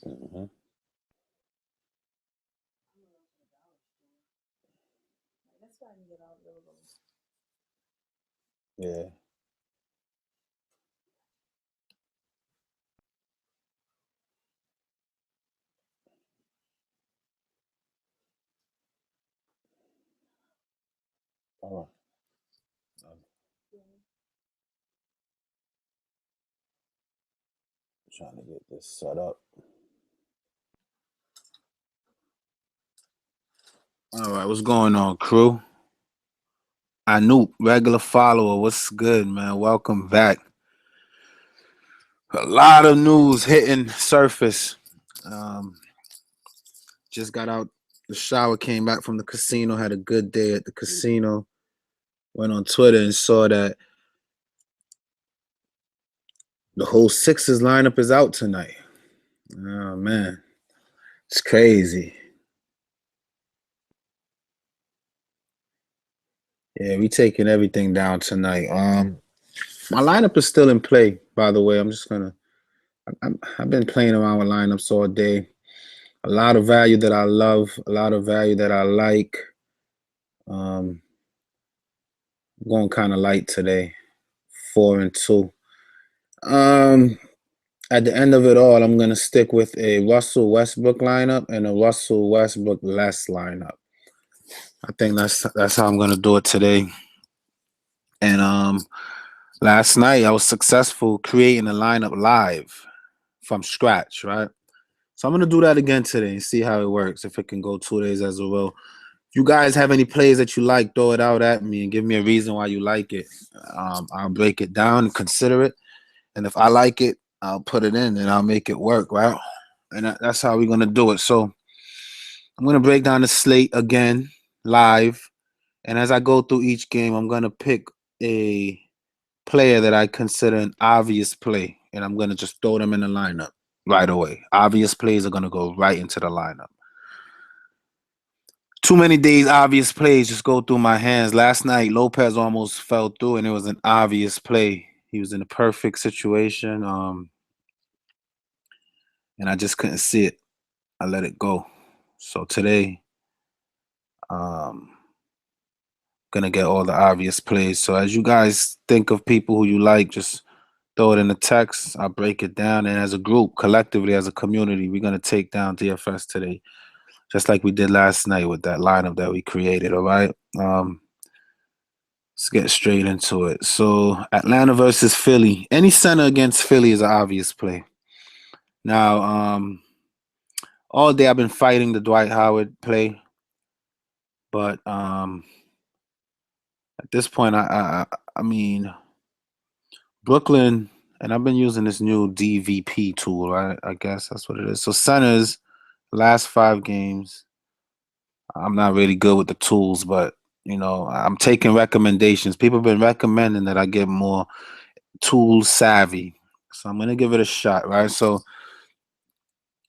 Mm-hmm. Yeah. All right. I'm trying to get this set up. All right, what's going on, crew? Anoop, regular follower. What's good, man? Welcome back. A lot of news hitting surface. Um, just got out the shower, came back from the casino, had a good day at the casino. Went on Twitter and saw that the whole Sixers lineup is out tonight. Oh man, it's crazy. Yeah, we taking everything down tonight. My lineup is still in play, by the way. I've been playing around with lineups all day. A lot of value that I love, a lot of value that I like. I'm going kind of light today, 4-2. At the end of it all, I'm gonna stick with a Russell Westbrook lineup and a Russell Westbrook less lineup. I think that's how I'm gonna do it today. And last night I was successful creating a lineup live from scratch, right? So I'm gonna do that again today and see how it works. If it can go 2 days as a well. If you guys have any plays that you like, throw it out at me and give me a reason why you like it. I'll break it down and consider it. And if I like it, I'll put it in and I'll make it work, right? And that's how we're gonna do it. So I'm gonna break down the slate again live. And as I go through each game, I'm gonna pick a player that I consider an obvious play, and I'm gonna just throw them in the lineup right away. Obvious plays are gonna go right into the lineup. Too many days, obvious plays just go through my hands. Last night, Lopez almost fell through, and it was an obvious play. He was in a perfect situation, and I just couldn't see it. I let it go. So today, um, gonna get all the obvious plays. So as you guys think of people who you like, just throw it in the text. I'll break it down, and as a group, collectively, as a community, we're gonna take down DFS today, just like we did last night with that lineup that we created. All right. Let's get straight into it. So Atlanta versus Philly. Any center against Philly is an obvious play. Now, all day I've been fighting the Dwight Howard play, but at this point, I mean, Brooklyn, and I've been using this new DVP tool, right? I guess that's what it is. So centers, last 5 games, I'm not really good with the tools, but I'm taking recommendations. People have been recommending that I get more tool savvy. So I'm gonna give it a shot, right? So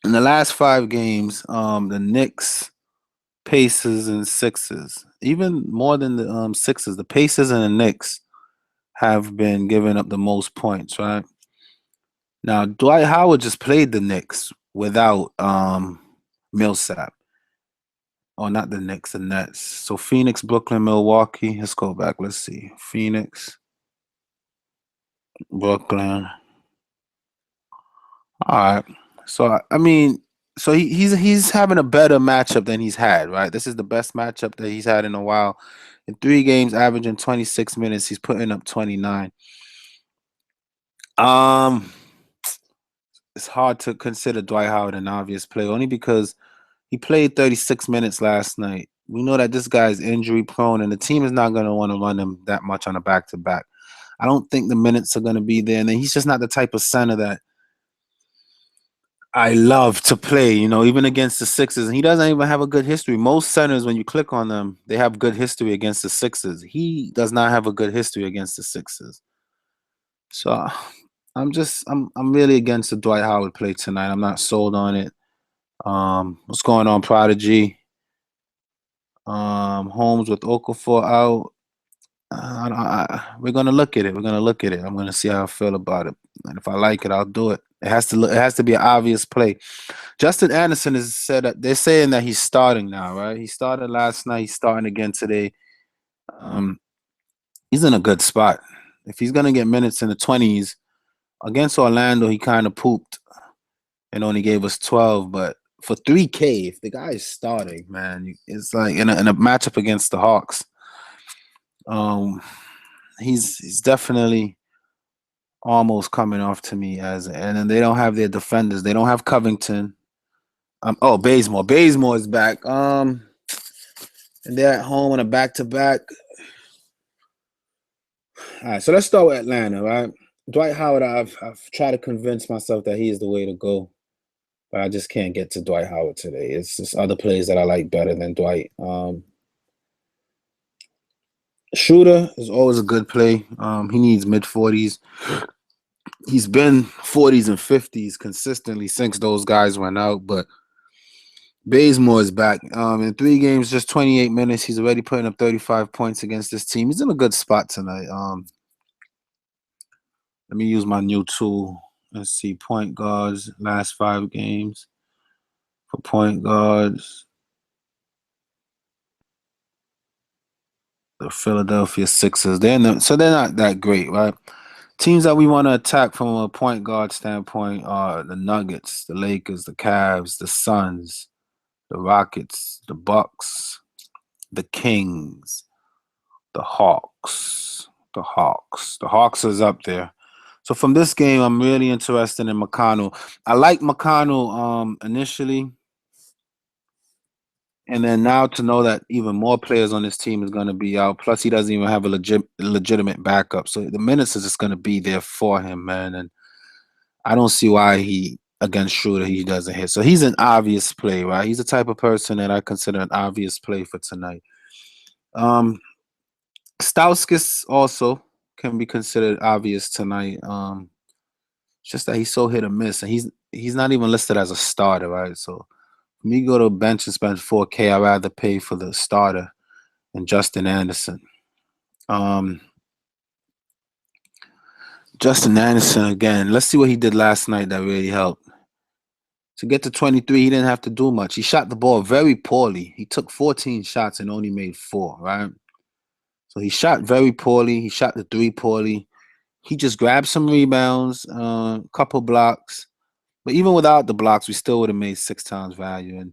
in the last 5 games, the Knicks, Pacers, and Sixers, even more than the Sixers, the Pacers and the Knicks have been giving up the most points, right? Now, Dwight Howard just played the Knicks without Millsap. Oh, not the Knicks, the Nets. So Phoenix, Brooklyn, Milwaukee. Let's go back. Let's see. Phoenix, Brooklyn. All right. So I mean, so he's having a better matchup than he's had, right? This is the best matchup that he's had in a while. In 3 games, averaging 26 minutes, he's putting up 29. Um, it's hard to consider Dwight Howard an obvious play only because he played 36 minutes last night. We know that this guy's injury prone, and the team is not going to want to run him that much on a back to back. I don't think the minutes are going to be there, and then he's just not the type of center that I love to play, even against the Sixers. And he doesn't even have a good history. Most centers, when you click on them, they have good history against the Sixers. He does not have a good history against the Sixers. So I'm really against the Dwight Howard play tonight. I'm not sold on it. What's going on, Prodigy? Holmes with Okafor out. we're gonna look at it. We're gonna look at it. I'm gonna see how I feel about it, and if I like it, I'll do it. It has to look. It has to be an obvious play. Justin Anderson is said that they're saying that he's starting now, right? He started last night. He's starting again today. Um, he's in a good spot. If he's gonna get minutes in the 20s against Orlando, he kind of pooped and only gave us 12. But for 3K, if the guy is starting, man, it's like in a matchup against the Hawks. Um, he's definitely almost coming off to me as, and then they don't have their defenders. They don't have Covington. Oh, Bazemore. Bazemore is back. And they're at home on a back-to-back. All right, so let's start with Atlanta, right? Dwight Howard, I've tried to convince myself that he is the way to go, but I just can't get to Dwight Howard today. It's just other players that I like better than Dwight. Shooter is always a good play. He needs mid-40s. He's been 40s and 50s consistently since those guys went out, but Bazemore is back. In 3 games, just 28 minutes. He's already putting up 35 points against this team. He's in a good spot tonight. Let me use my new tool. Let's see, point guards, last 5 games. For point guards, the Philadelphia Sixers. So they're not that great, right? Teams that we want to attack from a point guard standpoint are the Nuggets, the Lakers, the Cavs, the Suns, the Rockets, the Bucks, the Kings, the Hawks. The Hawks is up there. So from this game, I'm really interested in McConnell. I like McConnell initially. And then now to know that even more players on this team is going to be out. Plus, he doesn't even have a legitimate backup. So the minutes is just going to be there for him, man. And I don't see why against Schroeder, he doesn't hit. So he's an obvious play, right? He's the type of person that I consider an obvious play for tonight. Stauskas also can be considered obvious tonight. It's just that he's so hit or miss, and he's not even listed as a starter, right? So for me, go to a bench and spend 4K. I'd rather pay for the starter than Justin Anderson. Justin Anderson again. Let's see what he did last night that really helped. To get to 23, he didn't have to do much. He shot the ball very poorly. He took 14 shots and only made 4, right? So he shot very poorly. He shot the 3 poorly. He just grabbed some rebounds, couple blocks. But even without the blocks, we still would have made 6 times value. And,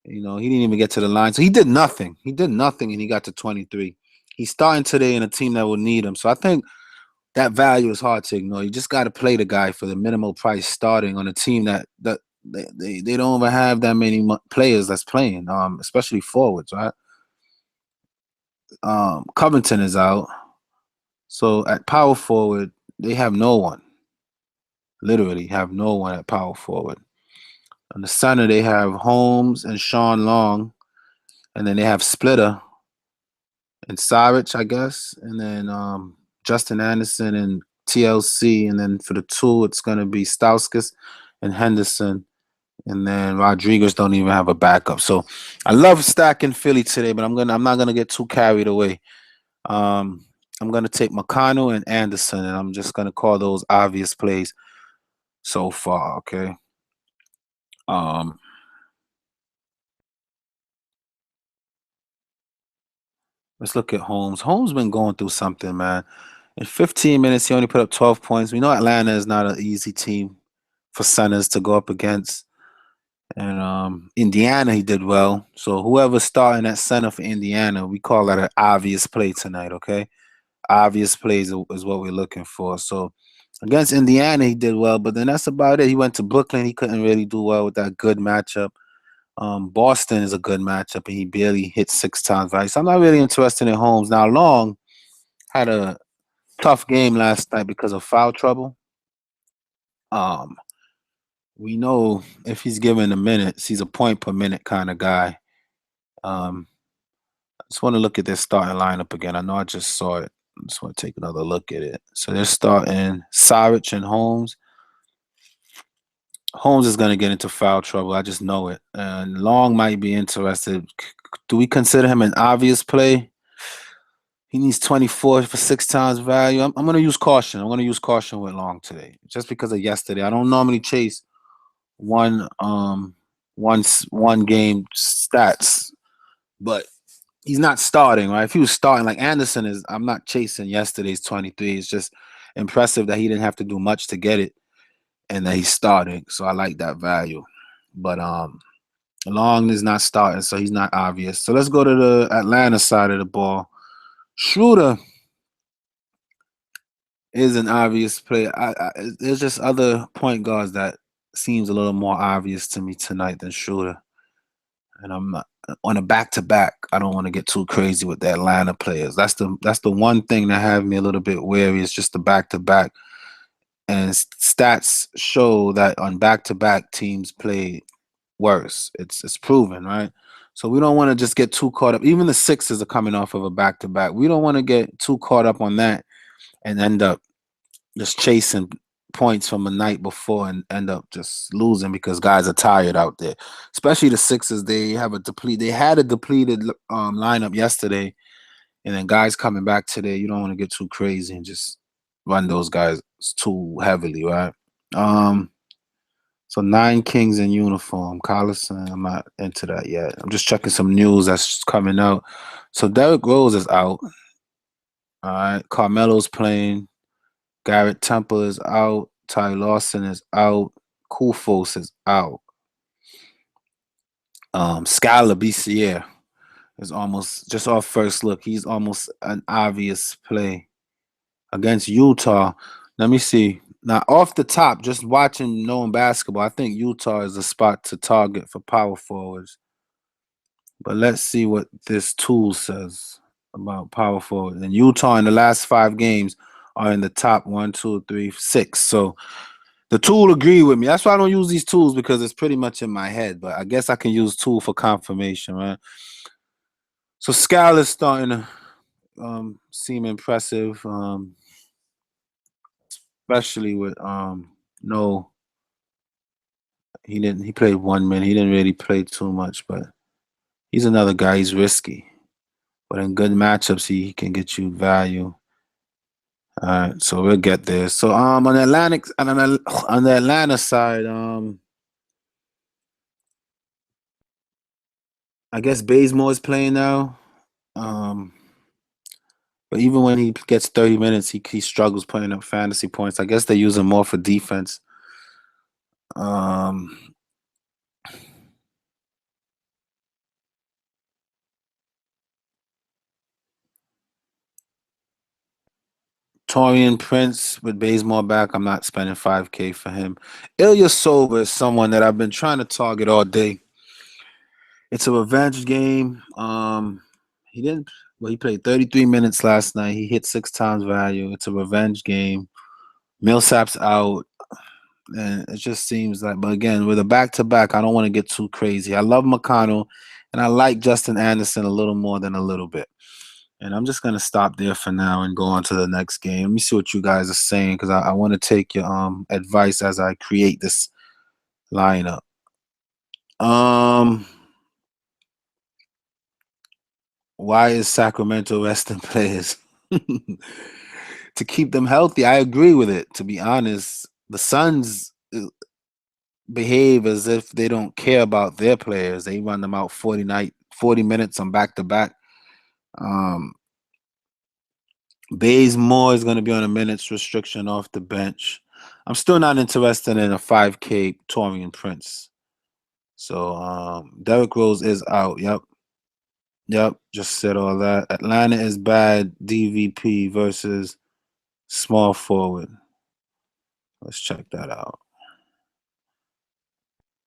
he didn't even get to the line. So he did nothing. He did nothing, and he got to 23. He's starting today in a team that will need him. So I think that value is hard to ignore. You just got to play the guy for the minimal price starting on a team that they don't even have that many players that's playing, especially forwards, right? Covington is out. So at power forward, they have no one. Literally have no one at power forward. On the center, they have Holmes and Sean Long. And then they have Splitter and Saric, I guess. And then Justin Anderson and TLC. And then for the 2, it's going to be Stauskas and Henderson. And then Rodriguez don't even have a backup. So I love stacking Philly today, but I'm not gonna get too carried away. I'm gonna take McConnell and Anderson, and I'm just gonna call those obvious plays so far. Okay. Let's look at Holmes. Holmes been going through something, man. In 15 minutes, he only put up 12 points. We know Atlanta is not an easy team for centers to go up against. And Indiana, he did well. So whoever's starting at center for Indiana, we call that an obvious play tonight, okay? Obvious plays is what we're looking for. So against Indiana, he did well, but then that's about it. He went to Brooklyn. He couldn't really do well with that good matchup. Boston is a good matchup, and he barely hit 6 times, right? So I'm not really interested in Holmes. Now, Long had a tough game last night because of foul trouble. We know if he's given the minutes, he's a point per minute kind of guy. I just want to look at their starting lineup again. I know I just saw it. I just want to take another look at it. So they're starting Saric and Holmes. Holmes is going to get into foul trouble. I just know it. And Long might be interested. Do we consider him an obvious play? He needs 24 for 6 times value. I'm going to use caution. I'm going to use caution with long today, just because of yesterday. I don't normally chase one one game stats, but he's not starting, right? If he was starting, like Anderson is, I'm not chasing yesterday's 23. It's just impressive that he didn't have to do much to get it, and that he's starting. So I like that value. But Long is not starting, so he's not obvious. So let's go to the Atlanta side of the ball. Schroeder is an obvious play. There's just other point guards that seems a little more obvious to me tonight than Schroeder. And I'm not on a back to back. I don't want to get too crazy with the Atlanta players. That's the one thing that had me a little bit wary. Is just the back to back, and stats show that on back to back teams play worse. It's proven, right? So we don't want to just get too caught up. Even the Sixers are coming off of a back to back. We don't want to get too caught up on that and end up just chasing points from a night before and end up just losing because guys are tired out there. Especially the Sixers, they had a depleted lineup yesterday, and then guys coming back today. You don't want to get too crazy and just run those guys too heavily, right? So 9 Kings in uniform. Collison, I'm not into that yet. I'm just checking some news that's coming out. So Derrick Rose is out. All right. Carmelo's playing. Garrett Temple is out. Ty Lawson is out. Kufos is out. Skylar BCA is almost, just off first look, he's almost an obvious play against Utah. Let me see. Now, off the top, just watching, knowing basketball, I think Utah is a spot to target for power forwards. But let's see what this tool says about power forwards. And Utah in the last 5 games are in the top 1, 2, 3, 6. So the tool agreed with me. That's why I don't use these tools, because it's pretty much in my head. But I guess I can use tool for confirmation, right? So Scal is starting to seem impressive, especially with no. He didn't. He played 1 minute. He didn't really play too much, but he's another guy. He's risky, but in good matchups, he can get you value. All right, so we'll get there. So on the Atlanta side, I guess Bazemore is playing now. But even when he gets 30 minutes, he struggles putting up fantasy points. I guess they use him more for defense. Torian Prince with Bazemore back, I'm not spending $5K for him. Ilyasova is someone that I've been trying to target all day. It's a revenge game. He didn't. Well, he played 33 minutes last night. He hit 6 times value. It's a revenge game. Millsap's out, and it just seems like. But again, with a back-to-back, I don't want to get too crazy. I love McConnell, and I like Justin Anderson a little more than a little bit. And I'm just gonna stop there for now and go on to the next game. Let me see what you guys are saying, because I want to take your advice as I create this lineup. Why is Sacramento resting players? To keep them healthy. I agree with it. To be honest, the Suns behave as if they don't care about their players. They run them out 40 minutes on back to back. Bazemore is going to be on a minutes restriction off the bench. I'm still not interested in a 5K Torian Prince. So Derrick Rose is out. Yep. Just said all that. Atlanta is bad. DVP versus small forward. Let's check that out.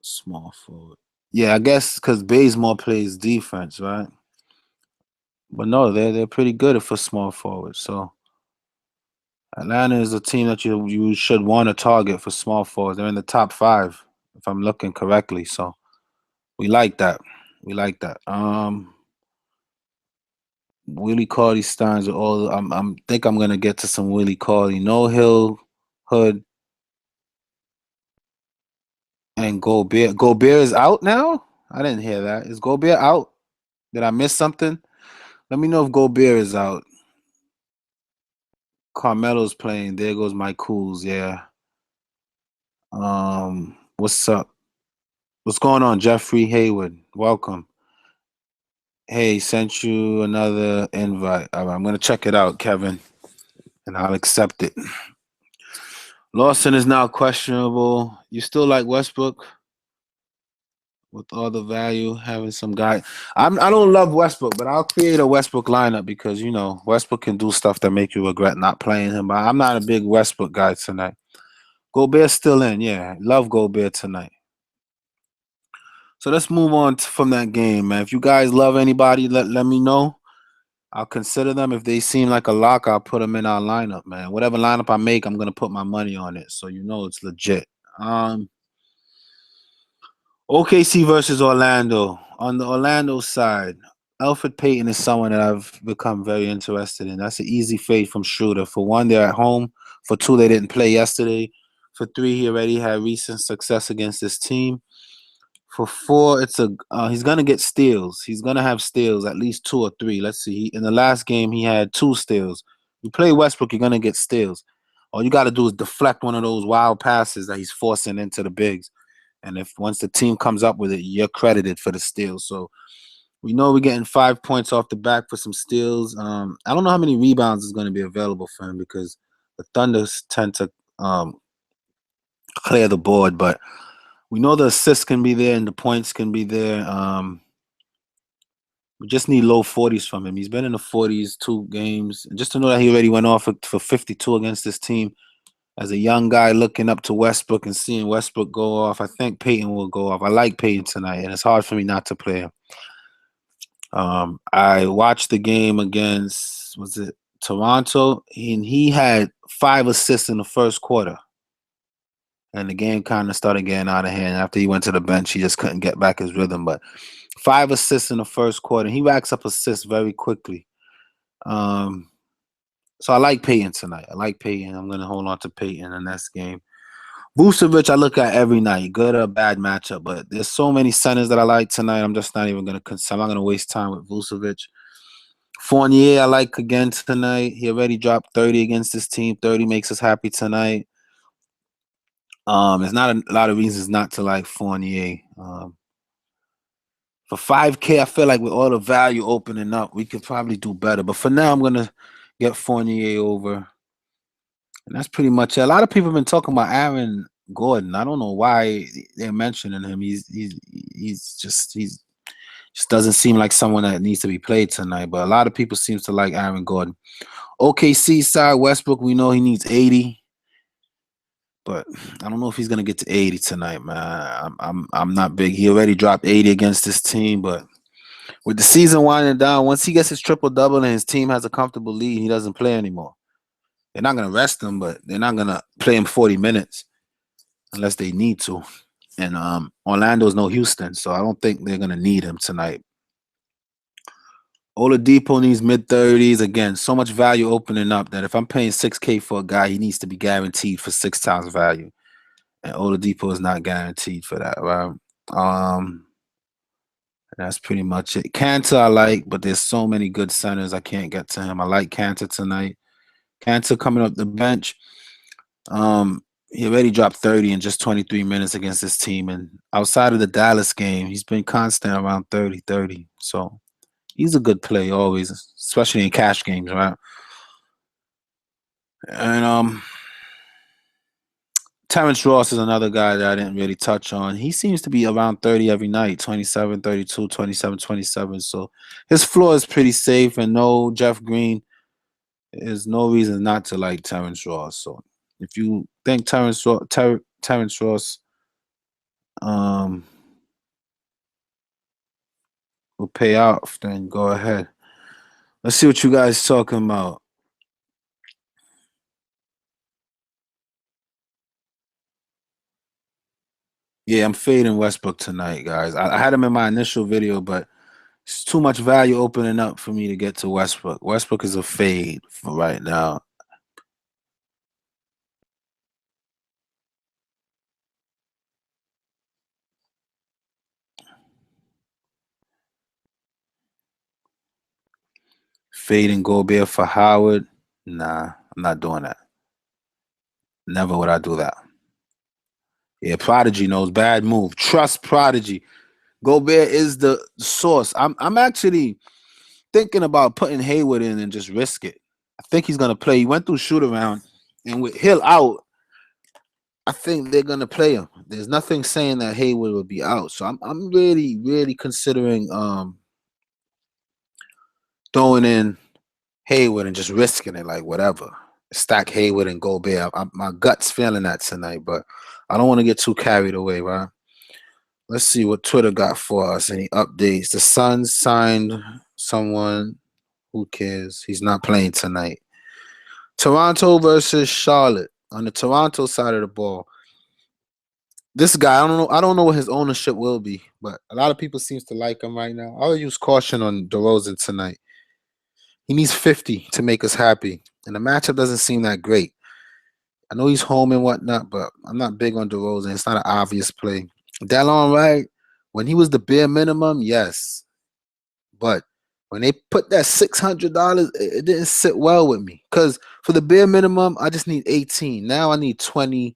Small forward. Yeah, I guess because Bazemore plays defense, right? But no, they're pretty good for small forwards. So Atlanta is a team that you should want to target for small forwards. They're in the top 5, if I'm looking correctly. So we like that. Willie Cauley Steins are all. I'm think I'm gonna get to some Willie Cauley. No Hill, Hood, and Gobert. Gobert is out now? I didn't hear that. Is Gobert out? Did I miss something? Let me know if Gobert is out. Carmelo's playing. There goes Mike Cools. Yeah. What's up? What's going on, Jeffrey Hayward? Welcome. Hey, sent you another invite. All right, I'm gonna check it out, Kevin, and I'll accept it. Lawson is now questionable. You still like Westbrook with all the value having some guy. I don't love Westbrook, but I'll create a Westbrook lineup because Westbrook can do stuff that make you regret not playing him. But I'm not a big Westbrook guy tonight. Gobert's still in, yeah. Love Gobert tonight. So let's move on from that game, man. If you guys love anybody, let me know. I'll consider them. If they seem like a lock, I'll put them in our lineup, man. Whatever lineup I make, I'm gonna put my money on it, so it's legit. OKC versus Orlando. On the Orlando side, Alfred Payton is someone that I've become very interested in. That's an easy fade from Schroeder. For one, they're at home. For two, they didn't play yesterday. For three, he already had recent success against this team. For four, he's gonna get steals. He's gonna have steals, at least two or three. Let's see. In the last game, he had two steals. You play Westbrook, you're gonna get steals. All you got to do is deflect one of those wild passes that he's forcing into the bigs. And if once the team comes up with it, you're credited for the steals. So we know we're getting 5 points off the back for some steals. I don't know how many rebounds is going to be available for him because the Thunders tend to clear the board, but we know the assists can be there and the points can be there. We just need low 40s from him. He's been in the 40s 2 games. Just to know that he already went off for 52 against this team. As a young guy looking up to Westbrook and seeing Westbrook go off, I think Peyton will go off. I like Peyton tonight, and it's hard for me not to play him. I watched the game against, was it Toronto? And he had 5 assists in the first quarter. And the game kind of started getting out of hand. After he went to the bench, he just couldn't get back his rhythm. But 5 assists in the first quarter. He racks up assists very quickly. So I like Peyton tonight. I like Peyton. I'm going to hold on to Peyton in this game. Vucevic, I look at every night, good or bad matchup. But there's so many centers that I like tonight. I'm just not even going to consider. I'm not going to waste time with Vucevic. Fournier, I like again tonight. He already dropped 30 against this team. 30 makes us happy tonight. There's not a lot of reasons not to like Fournier. For 5K, I feel like with all the value opening up, we could probably do better. But for now, I'm going to get Fournier over. And that's pretty much it. A lot of people have been talking about Aaron Gordon. I don't know why they're mentioning him. He's just doesn't seem like someone that needs to be played tonight. But a lot of people seems to like Aaron Gordon. OKC side, Westbrook, we know he needs 80. But I don't know if he's gonna get to 80 tonight, man. I'm not big. He already dropped 80 against this team, but with the season winding down, once he gets his triple double and his team has a comfortable lead, he doesn't play anymore. They're not gonna rest him, but they're not gonna play him 40 minutes unless they need to. And Orlando's no Houston, so I don't think they're gonna need him tonight. Oladipo needs mid-30s. Again, so much value opening up that if I'm paying 6K for a guy, he needs to be guaranteed for 6 times value. And Oladipo is not guaranteed for that, right? That's pretty much it. Kanter I like, but there's so many good centers I can't get to him. I like Kanter tonight. Kanter coming up the bench. He already dropped 30 in just 23 minutes against this team. And outside of the Dallas game, he's been constant around 30. So he's a good play always, especially in cash games, right? And Terrence Ross is another guy that I didn't really touch on. He seems to be around 30 every night, 27, 32, 27, 27. So his floor is pretty safe, and no Jeff Green. There's no reason not to like Terrence Ross. So if you think Terrence Ross will pay off, then go ahead. Let's see what you guys talking about. Yeah, I'm fading Westbrook tonight, guys. I had him in my initial video, but it's too much value opening up for me to get to Westbrook. Westbrook is a fade for right now. Fading Gobert for Howard. Nah, I'm not doing that. Never would I do that. Yeah, Prodigy knows bad move. Trust Prodigy. Gobert is the source. I'm actually thinking about putting Hayward in and just risk it. I think he's gonna play. He went through shoot around, and with Hill out, I think they're gonna play him. There's nothing saying that Hayward will be out. So I'm really, really considering throwing in Hayward and just risking it, like whatever. Stack Hayward and Gobert. My gut's feeling that tonight, but I don't want to get too carried away, right? Let's see what Twitter got for us. Any updates? The Suns signed someone. Who cares? He's not playing tonight. Toronto versus Charlotte. On the Toronto side of the ball, this guy, I don't know what his ownership will be, but a lot of people seems to like him right now. I'll use caution on DeRozan tonight. He needs 50 to make us happy, and the matchup doesn't seem that great. I know he's home and whatnot, but I'm not big on DeRozan. It's not an obvious play. Delon Wright, when he was the bare minimum, yes. But when they put that $600, it didn't sit well with me. Because for the bare minimum, I just need 18. Now I need 22.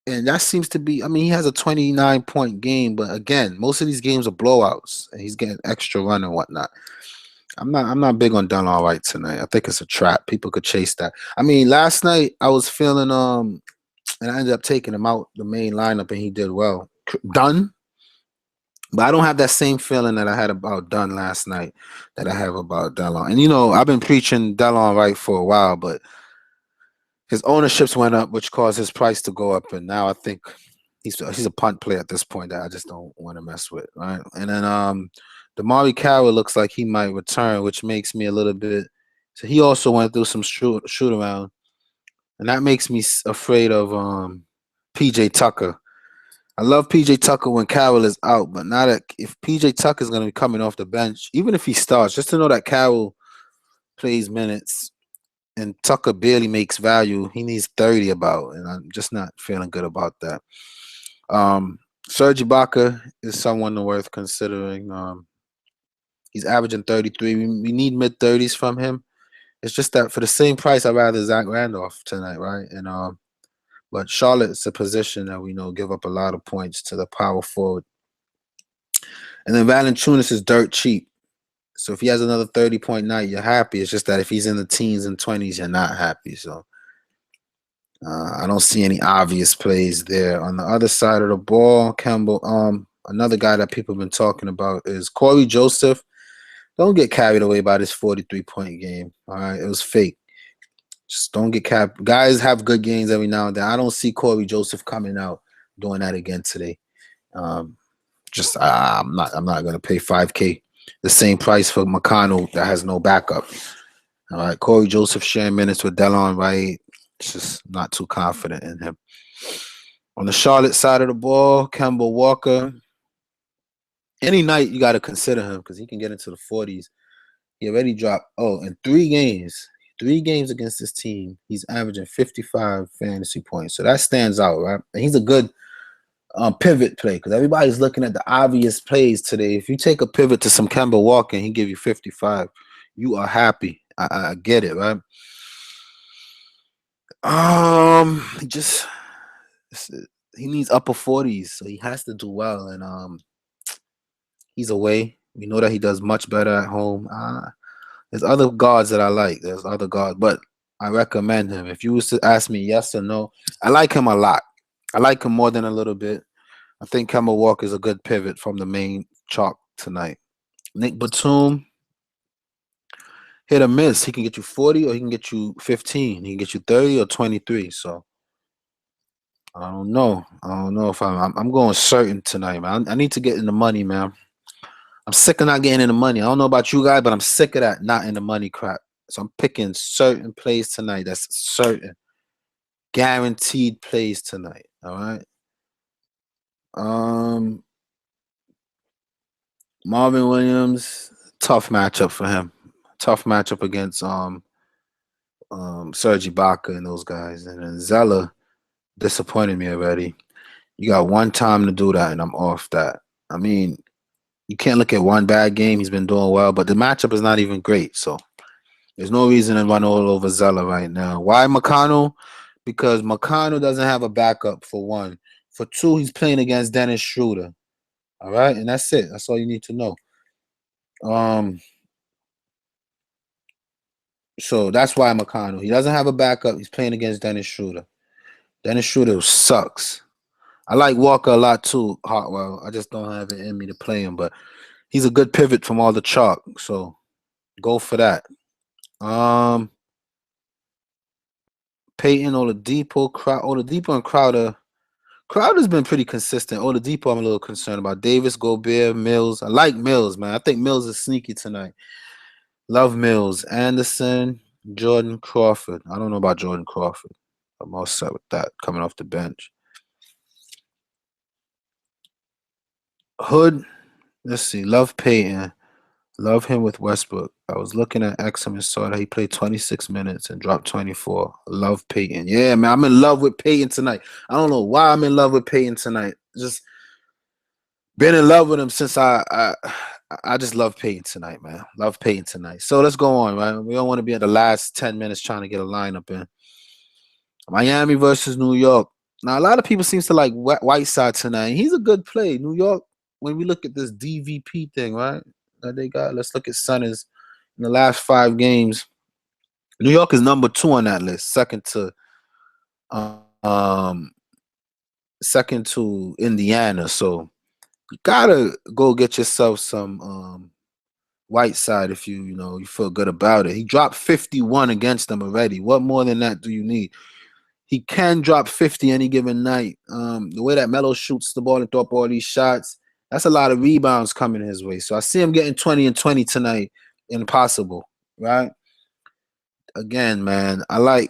And that seems to be, I mean, he has a 29-point game, but again, most of these games are blowouts, and he's getting extra run and whatnot. I'm not big on Delon Wright tonight. I think it's a trap. People could chase that. I mean, last night I was feeling and I ended up taking him out the main lineup, and he did well. Done. But I don't have that same feeling that I had about Dunn last night that I have about Delon. And I've been preaching Delon Wright for a while, but his ownerships went up, which caused his price to go up. And now I think he's a punt player at this point that I just don't want to mess with, right? And then Damari Carroll looks like he might return, which makes me a little bit. So he also went through some shoot around, and that makes me afraid of PJ Tucker. I love PJ Tucker when Carroll is out, but now that if PJ Tucker is going to be coming off the bench, even if he starts, just to know that Carroll plays minutes and Tucker barely makes value, he needs 30 about, and I'm just not feeling good about that. Serge Ibaka is someone worth considering. He's averaging 33. We need mid-30s from him. It's just that for the same price, I'd rather Zach Randolph tonight, right? And but Charlotte's a position that we know give up a lot of points to the power forward. And then Valanciunas is dirt cheap. So if he has another 30-point night, you're happy. It's just that if he's in the teens and 20s, you're not happy. So I don't see any obvious plays there. On the other side of the ball, Campbell, another guy that people have been talking about is Corey Joseph. Don't get carried away by this 43-point game. All right, it was fake. Just don't get capped. Guys have good games every now and then. I don't see Corey Joseph coming out doing that again today. I'm not gonna pay $5K, the same price for McConnell that has no backup. All right, Corey Joseph sharing minutes with Delon Wright. It's just not too confident in him. On the Charlotte side of the ball, Kemba Walker. Any night you got to consider him because he can get into the 40s. He already dropped. In 3 games. 3 games against this team, he's averaging 55 fantasy points. So that stands out, right? And he's a good pivot play because everybody's looking at the obvious plays today. If you take a pivot to some Kemba Walker and he give you 55, you are happy. I get it, right? He needs upper 40s, so he has to do well. And he's away. We know that he does much better at home. There's other guards that I like. There's other guards, but I recommend him. If you was to ask me yes or no, I like him a lot. I like him more than a little bit. I think Kemba Walker is a good pivot from the main chalk tonight. Nick Batum, hit or miss. He can get you 40 or he can get you 15. He can get you 30 or 23. So I don't know. I don't know if I'm going certain tonight, man. I need to get in the money, man. I'm sick of not getting in the money. I don't know about you guys, but I'm sick of that not in the money crap. So I'm picking certain plays tonight. That's certain. Guaranteed plays tonight. All right. Marvin Williams, tough matchup for him. Tough matchup against Serge Ibaka and those guys. And then Zeller disappointed me already. You got one time to do that, and I'm off that. I mean, you can't look at one bad game. He's been doing well, but the matchup is not even great. So There's no reason to run all over Zella right now. Why McConnell? Because McConnell doesn't have a backup, for one. For two, he's playing against Dennis Schroeder. All right, and that's it. That's all you need to know. So that's why McConnell. He doesn't have a backup. He's playing against Dennis Schroeder. Dennis Schroeder sucks. I like Walker a lot too, Hartwell. I just don't have it in me to play him, but he's a good pivot from all the chalk. So go for that. Peyton, Oladipo and Crowder. Crowder's been pretty consistent. Oladipo, I'm a little concerned about. Davis, Gobert, Mills. I like Mills, man. I think Mills is sneaky tonight. Love Mills. Anderson, Jordan, Crawford. I don't know about Jordan Crawford. I'm all set with that coming off the bench. Hood, let's see. Love Peyton. Love him with Westbrook. I was looking at Exum and saw that he played 26 minutes and dropped 24. Love Peyton. Yeah, man, I'm in love with Peyton tonight. I don't know why I'm in love with Peyton tonight. Just been in love with him since I just love Peyton tonight, man. Love Peyton tonight. So let's go on, right? We don't want to be at the last 10 minutes trying to get a lineup in. Miami versus New York. Now, a lot of people seems to like Whiteside tonight. He's a good play. New York, when we look at this DVP thing, right, that they got, let's look at Sunners in the last 5 games. New York is number 2 on that list, second to Indiana. So you gotta go get yourself some Whiteside if you feel good about it. He dropped 51 against them already. What more than that do you need? He can drop 50 any given night. The way that Melo shoots the ball and throw up all these shots, that's a lot of rebounds coming his way. So I see him getting 20 and 20 tonight. Impossible, right? Again, man, let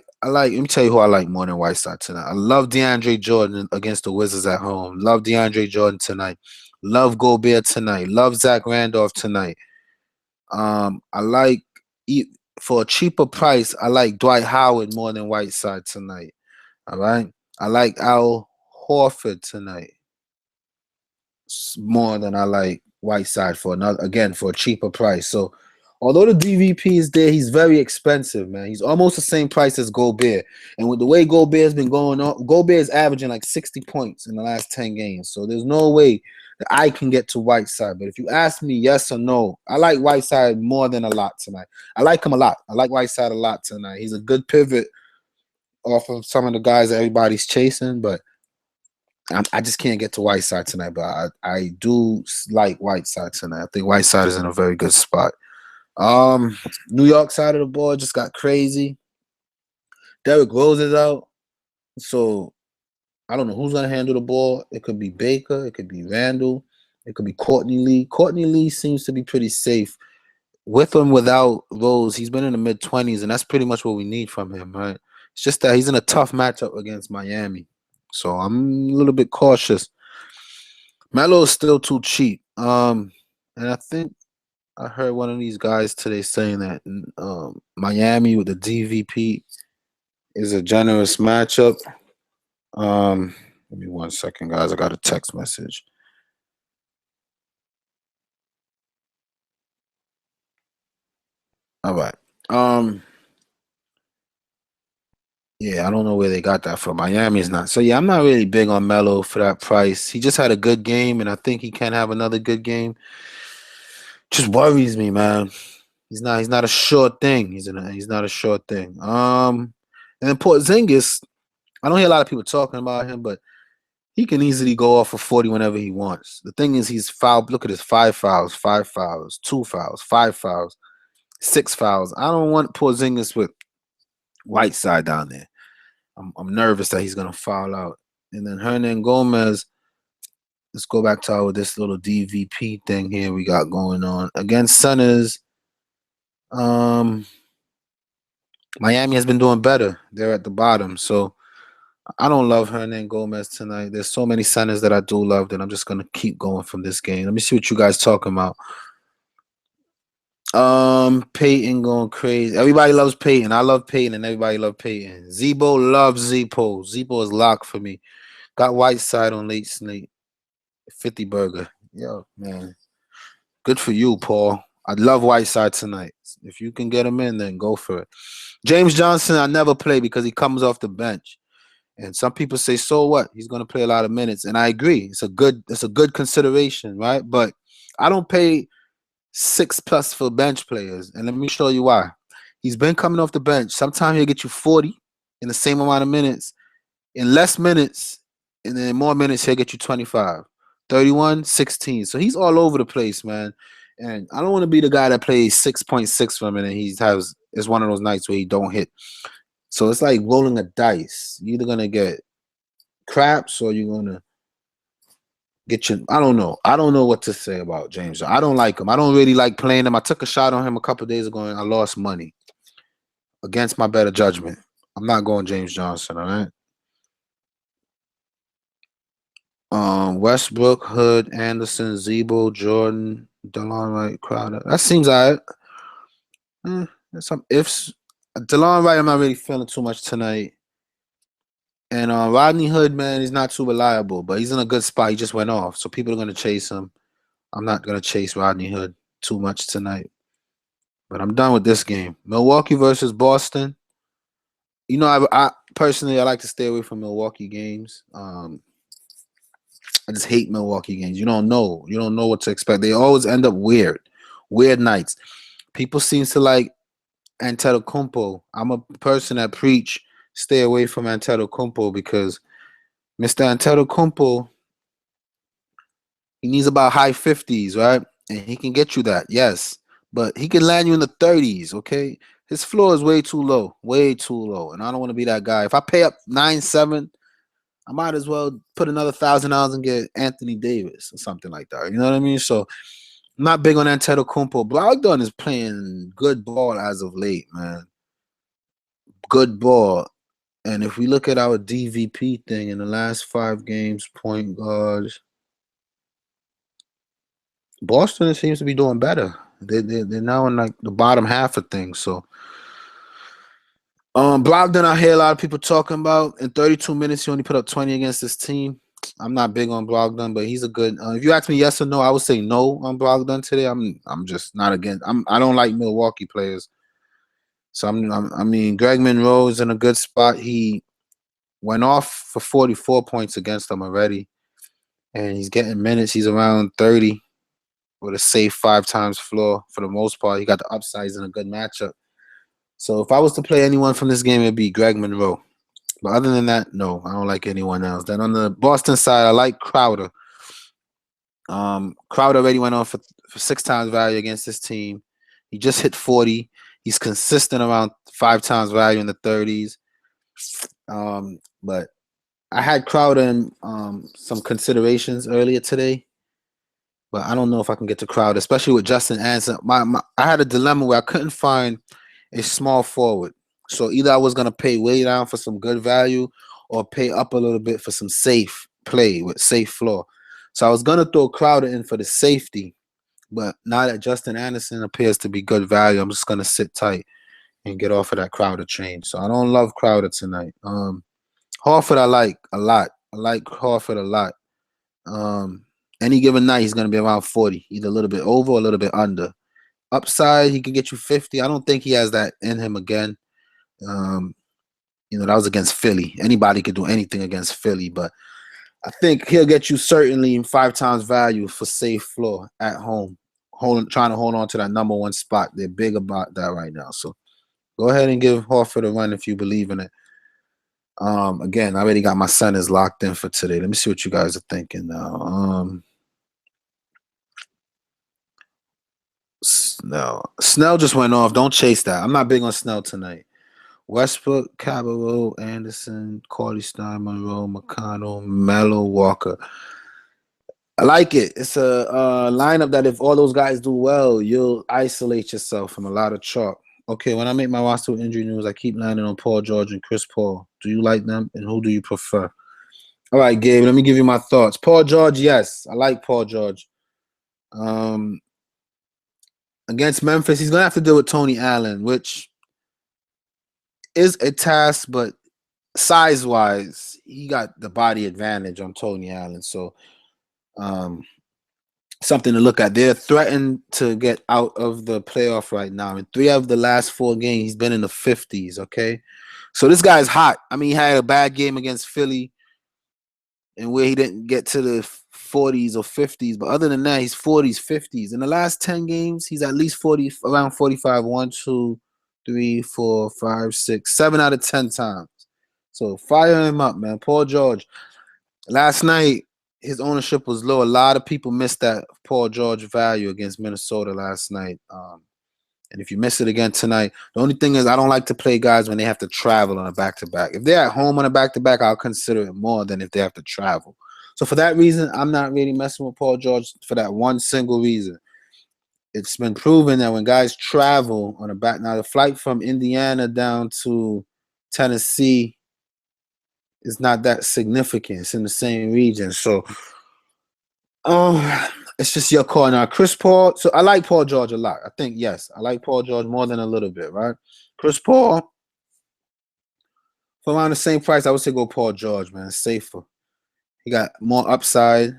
me tell you who I like more than Whiteside tonight. I love DeAndre Jordan against the Wizards at home. Love DeAndre Jordan tonight. Love Gobert tonight. Love Zach Randolph tonight. I like, for a cheaper price, I like Dwight Howard more than Whiteside tonight. All right. I like Al Horford tonight more than I like Whiteside for a cheaper price. So although the DVP is there, he's very expensive, man. He's almost the same price as Gobert. And with the way Gobert's been going on, Gobert is averaging like 60 points in the last 10 games. So there's no way that I can get to Whiteside. But if you ask me yes or no, I like Whiteside more than a lot tonight. I like him a lot. I like Whiteside a lot tonight. He's a good pivot off of some of the guys that everybody's chasing, but I just can't get to Whiteside tonight. But I do like Whiteside tonight. I think Whiteside is in a very good spot. New York side of the ball just got crazy. Derrick Rose is out, so I don't know who's gonna handle the ball. It could be Baker, it could be Randall, it could be Courtney Lee. Courtney Lee seems to be pretty safe. With or without Rose, he's been in the mid-20s, and that's pretty much what we need from him, right? It's just that he's in a tough matchup against Miami. So I'm a little bit cautious. Melo is still too cheap. And I think I heard one of these guys today saying that Miami with the DVP is a generous matchup. Give me 1 second, guys. I got a text message. All right. Yeah, I don't know where they got that from. Miami's not. So yeah, I'm not really big on Melo for that price. He just had a good game, and I think he can have another good game. Just worries me, man. He's not a sure thing. He's not a sure thing. And then Porzingis, I don't hear a lot of people talking about him, but he can easily go off for 40 whenever he wants. The thing is, he's fouled. Look at his 5 fouls, 2 fouls, 5 fouls, 6 fouls. I don't want Porzingis with Whiteside down there. I'm nervous that he's gonna foul out. And then Hernan Gomez. Let's go back to this little DVP thing here we got going on against Sunners. Miami has been doing better. They're at the bottom, so I don't love Hernan Gomez tonight. There's so many Sunners that I do love that I'm just gonna keep going from this game. Let me see what you guys talking about. Peyton going crazy. Everybody loves Peyton. I love Peyton, and everybody loves Peyton. Zebo loves Zebo. Zebo is locked for me. Got Whiteside on late slate. 50 burger. Yo, man. Good for you, Paul. I'd love Whiteside tonight. If you can get him in, then go for it. James Johnson, I never play because he comes off the bench. And some people say, so what? He's going to play a lot of minutes. And I agree. It's a good consideration, right? But I don't pay 6+ for bench players. And let me show you why. He's been coming off the bench. Sometimes he'll get you 40 in the same amount of minutes. In less minutes, and then more minutes, he'll get you 25. 31, 16. So he's all over the place, man. And I don't want to be the guy that plays 6.6 for him and it's one of those nights where he don't hit. So it's like rolling a dice. You're either gonna get craps or you're gonna get your. I don't know. I don't know what to say about James. I don't like him. I don't really like playing him. I took a shot on him a couple days ago and I lost money against my better judgment. I'm not going James Johnson. All right. Westbrook, Hood, Anderson, Zebo, Jordan, DeLon Wright, Crowder. That seems alright. There's some ifs. DeLon Wright, I'm not really feeling too much tonight. And Rodney Hood, man, he's not too reliable, but he's in a good spot. He just went off, so people are gonna chase him. I'm not gonna chase Rodney Hood too much tonight. But I'm done with this game. Milwaukee versus Boston. You know, I personally I like to stay away from Milwaukee games. I just hate Milwaukee games. You don't know what to expect. They always end up weird nights. People seem to like Antetokounmpo. I'm a person that preach stay away from Antetokounmpo because Mr. Antetokounmpo, he needs about high 50s, right? And he can get you that, yes. But he can land you in the 30s, okay? His floor is way too low, and I don't want to be that guy. If I pay up 9-7, I might as well put another $1,000 and get Anthony Davis or something like that. You know what I mean? So I'm not big on Antetokounmpo. Brogdon is playing good ball as of late, man. Good ball. And if we look at our DVP thing in the last 5 games, point guards, Boston seems to be doing better. They're now in like the bottom half of things. So Brogdon, I hear a lot of people talking about. In 32 minutes, he only put up 20 against this team. I'm not big on Brogdon, but he's a good. If you ask me yes or no, I would say no on Brogdon today. I'm just not against. I don't like Milwaukee players. So I mean, Greg Monroe is in a good spot. He went off for 44 points against them already, and he's getting minutes. He's around 30 with a safe 5 times floor for the most part. He got the upsides in a good matchup. So if I was to play anyone from this game, it'd be Greg Monroe. But other than that, no, I don't like anyone else. Then on the Boston side, I like Crowder. Crowder already went on for 6 times value against this team. He just hit 40. He's consistent around 5 times value in the 30s. But I had Crowder in some considerations earlier today. But I don't know if I can get to Crowder, especially with Justin Anderson. I had a dilemma where I couldn't find a small forward. So either I was going to pay way down for some good value or pay up a little bit for some safe play with safe floor. So I was going to throw Crowder in for the safety. But now that Justin Anderson appears to be good value, I'm just going to sit tight and get off of that Crowder train. So I don't love Crowder tonight. Horford I like a lot. I like Horford a lot. Any given night, he's going to be around 40, either a little bit over or a little bit under. Upside, he can get you 50. I don't think he has that in him again. That was against Philly. Anybody could do anything against Philly, but I think he'll get you certainly 5 times value for safe floor at home, trying to hold on to that number 1 spot. They're big about that right now. So go ahead and give Horford a run if you believe in it. Again, I already got my centers locked in for today. Let me see what you guys are thinking now. Snell just went off. Don't chase that. I'm not big on Snell tonight. Westbrook, Caballero, Anderson, Corley Stein, Monroe, McConnell, Mello, Walker. I like it. It's a lineup that if all those guys do well, you'll isolate yourself from a lot of chalk. Okay, when I make my roster with injury news, I keep landing on Paul George and Chris Paul. Do you like them, and who do you prefer? All right, Gabe, let me give you my thoughts. Paul George, yes. I like Paul George. Against Memphis, he's going to have to deal with Tony Allen, which is a task, but size-wise, he got the body advantage on Tony Allen. So something to look at. They're threatened to get out of the playoff right now. In 3 of the last 4 games, he's been in the 50s, okay? So this guy's hot. I mean, he had a bad game against Philly and where he didn't get to the 40s or 50s. But other than that, he's 40s, 50s. In the last 10 games, he's at least 40, around 45, 1, 2, 3, 4, 5, 6, 7 out of 10 times. So fire him up, man. Paul George. Last night, his ownership was low. A lot of people missed that Paul George value against Minnesota last night. And if you miss it again tonight, the only thing is I don't like to play guys when they have to travel on a back-to-back. If they're at home on a back-to-back, I'll consider it more than if they have to travel. So for that reason, I'm not really messing with Paul George for that one single reason. It's been proven that when guys travel on a back, now the flight from Indiana down to Tennessee is not that significant. It's in the same region. So it's just your call now. Chris Paul. So I like Paul George a lot. I think, yes, I like Paul George more than a little bit, right? Chris Paul, for around the same price, I would say go Paul George, man. It's safer. He got more upside.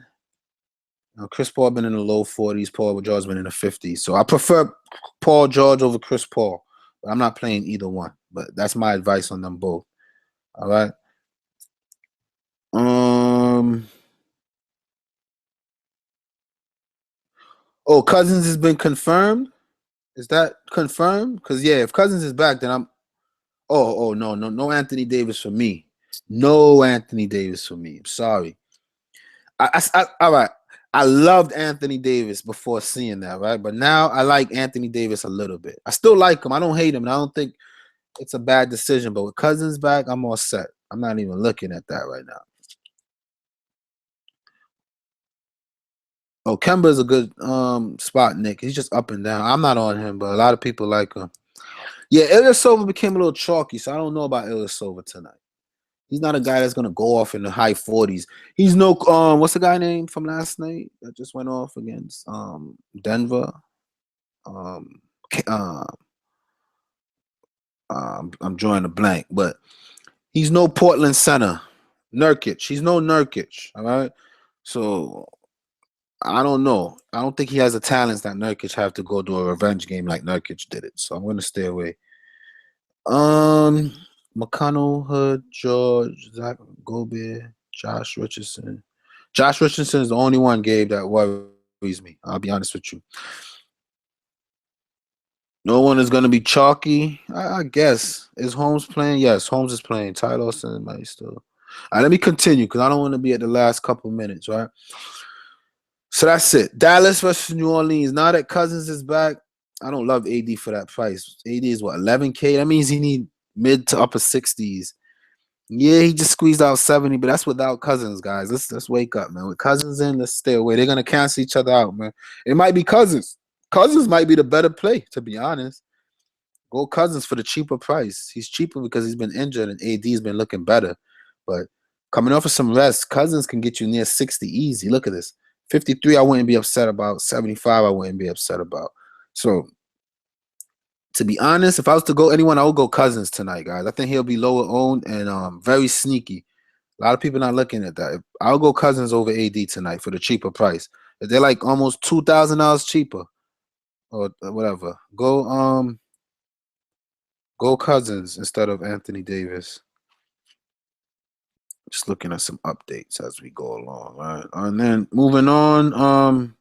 Chris Paul been in the low 40s. Paul George been in the 50s. So I prefer Paul George over Chris Paul. But I'm not playing either one. But that's my advice on them both. All right. Oh, Cousins has been confirmed. Is that confirmed? Because yeah, if Cousins is back, then I'm. No Anthony Davis for me. No Anthony Davis for me. I'm sorry. All right. I loved Anthony Davis before seeing that, right? But now I like Anthony Davis a little bit. I still like him. I don't hate him. And I don't think it's a bad decision. But with Cousins back, I'm all set. I'm not even looking at that right now. Oh, Kemba's a good spot, Nick. He's just up and down. I'm not on him, but a lot of people like him. Yeah, Ilyasova became a little chalky, so I don't know about Ilyasova tonight. He's not a guy that's gonna go off in the high 40s. He's no what's the guy name from last night that just went off against Denver? I'm drawing a blank, but he's no Portland center. Nurkic. He's no Nurkic. All right. So I don't know. I don't think he has the talents that Nurkic have to go do a revenge game like Nurkic did it. So I'm gonna stay away. McConnell, Hood, George, Zach Gobert, Josh Richardson. Josh Richardson is the only one, Gabe, that worries me. I'll be honest with you. No one is going to be chalky, I guess. Is Holmes playing? Yes, Holmes is playing. Ty Lawson might still. All right, let me continue because I don't want to be at the last couple minutes, right? So that's it. Dallas versus New Orleans. Now that Cousins is back, I don't love AD for that price. AD is what, 11K? That means he need mid to upper 60s. Yeah, he just squeezed out 70, but that's without Cousins, guys. Let's wake up, man. With Cousins in, let's stay away. They're gonna cancel each other out, man. It might be Cousins. Cousins might be the better play, to be honest. Go Cousins for the cheaper price. He's cheaper because he's been injured and AD's been looking better. But coming off of some rest, Cousins can get you near 60 easy. Look at this. 53, I wouldn't be upset about. 75, I wouldn't be upset about. So, to be honest, if I was to go anyone, I would go Cousins tonight, guys. I think he'll be lower owned and very sneaky. A lot of people not looking at that. I'll go Cousins over AD tonight for the cheaper price. If they're like almost $2,000 cheaper or whatever, go Cousins instead of Anthony Davis. Just looking at some updates as we go along, right? And then moving on,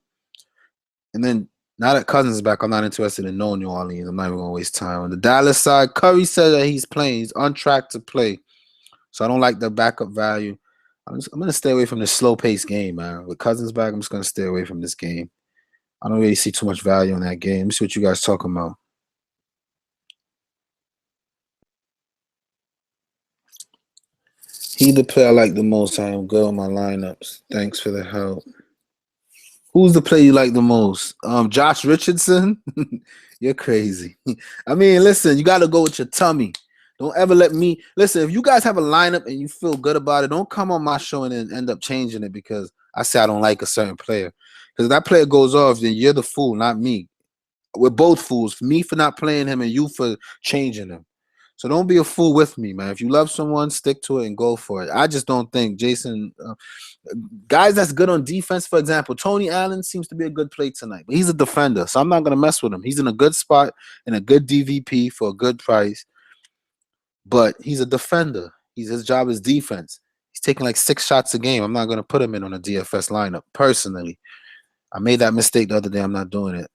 and then now that Cousins is back, I'm not interested in no New Orleans. I'm not even gonna waste time. On the Dallas side, Curry said that he's playing. He's on track to play. So I don't like the backup value. I'm gonna stay away from this slow-paced game, man. With Cousins back, I'm just gonna stay away from this game. I don't really see too much value in that game. Let me see what you guys talking about. He the player I like the most. I am good on my lineups. Thanks for the help. Who's the player you like the most? Josh Richardson? You're crazy. I mean, listen, you got to go with your tummy. Don't ever let me listen. If you guys have a lineup and you feel good about it, don't come on my show and then end up changing it because I say I don't like a certain player. Because if that player goes off, then you're the fool, not me. We're both fools. Me for not playing him and you for changing him. So don't be a fool with me, man. If you love someone, stick to it and go for it. I just don't think Jason, guys that's good on defense, for example, Tony Allen seems to be a good play tonight, but he's a defender, so I'm not going to mess with him. He's in a good spot in a good DVP for a good price, but he's a defender. His job is defense. He's taking like 6 shots a game. I'm not going to put him in on a DFS lineup personally. I made that mistake the other day. I'm not doing it.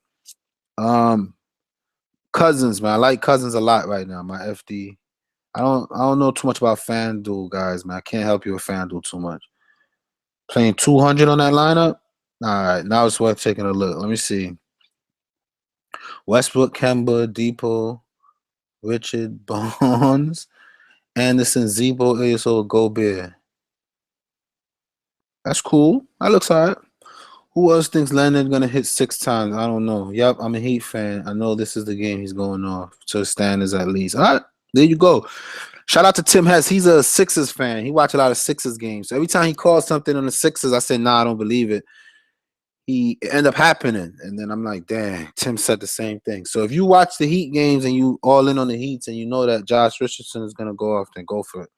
Cousins, man. I like Cousins a lot right now. My FD. I don't know too much about FanDuel, guys, man. I can't help you with FanDuel too much. Playing 200 on that lineup? All right, now it's worth taking a look. Let me see. Westbrook, Kemba, Depot, Richard, Bonds, Anderson, Zebo, Ilyasova, Gobert. That's cool. That looks all right. Who else thinks Leonard gonna hit 6 times? I don't know. Yep, I'm a Heat fan. I know this is the game he's going off to standards at least. All right, there you go. Shout out to Tim Hess. He's a Sixers fan. He watch a lot of Sixers games. So every time he calls something on the Sixers, I say, nah, I don't believe it. It end up happening. And then I'm like, dang, Tim said the same thing. So if you watch the Heat games and you all in on the Heats and you know that Josh Richardson is gonna go off, then go for it.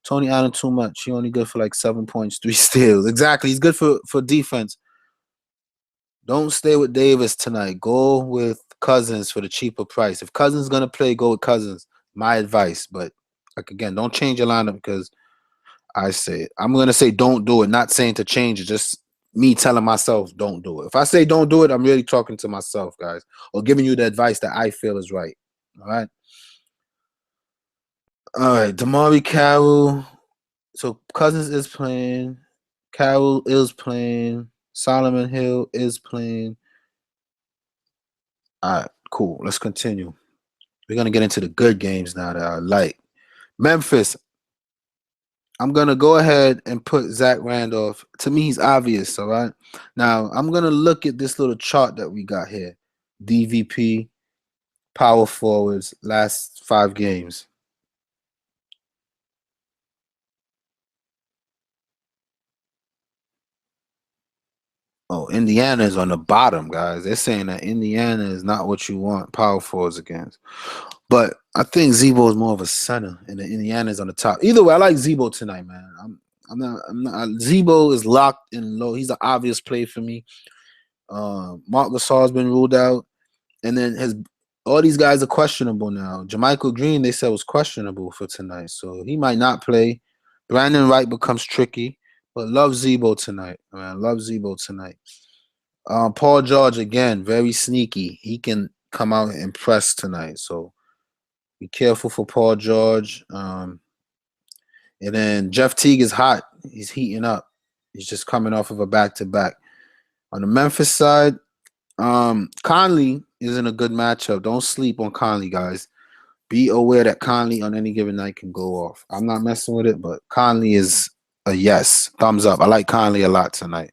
Tony Allen too much. He only good for like 7 points, 3 steals. Exactly. He's good for defense. Don't stay with Davis tonight. Go with Cousins for the cheaper price. If Cousins is gonna play, go with Cousins. My advice. But like again, don't change your lineup because I say it. I'm gonna say don't do it. Not saying to change it. Just me telling myself don't do it. If I say don't do it, I'm really talking to myself, guys, or giving you the advice that I feel is right. All right. All right. Damari Carroll. So Cousins is playing. Carroll is playing. Solomon Hill is playing. All right, cool. Let's continue. We're going to get into the good games now that I like. Memphis. I'm going to go ahead and put Zach Randolph. To me, he's obvious, all right? Now, I'm going to look at this little chart that we got here. DVP, power forwards, last 5 games. Oh, Indiana is on the bottom, guys. They're saying that Indiana is not what you want power forwards against. But I think Zebo is more of a center, and the Indiana is on the top. Either way, I like Zebo tonight, man. I'm not. Zebo is locked and low. He's an obvious play for me. Mark Gasol's been ruled out, and then all these guys are questionable now. Jermichael Green, they said, was questionable for tonight, so he might not play. Brandon Wright becomes tricky, but love Zebo tonight, man. Love Zebo tonight. Paul George again, very sneaky. He can come out and impress tonight, so be careful for Paul George. And then Jeff Teague is hot. He's heating up. He's just coming off of a back-to-back. On the Memphis side, Conley is in a good matchup. Don't sleep on Conley, guys. Be aware that Conley on any given night can go off. I'm not messing with it, but Conley is a yes. Thumbs up. I like Conley a lot tonight.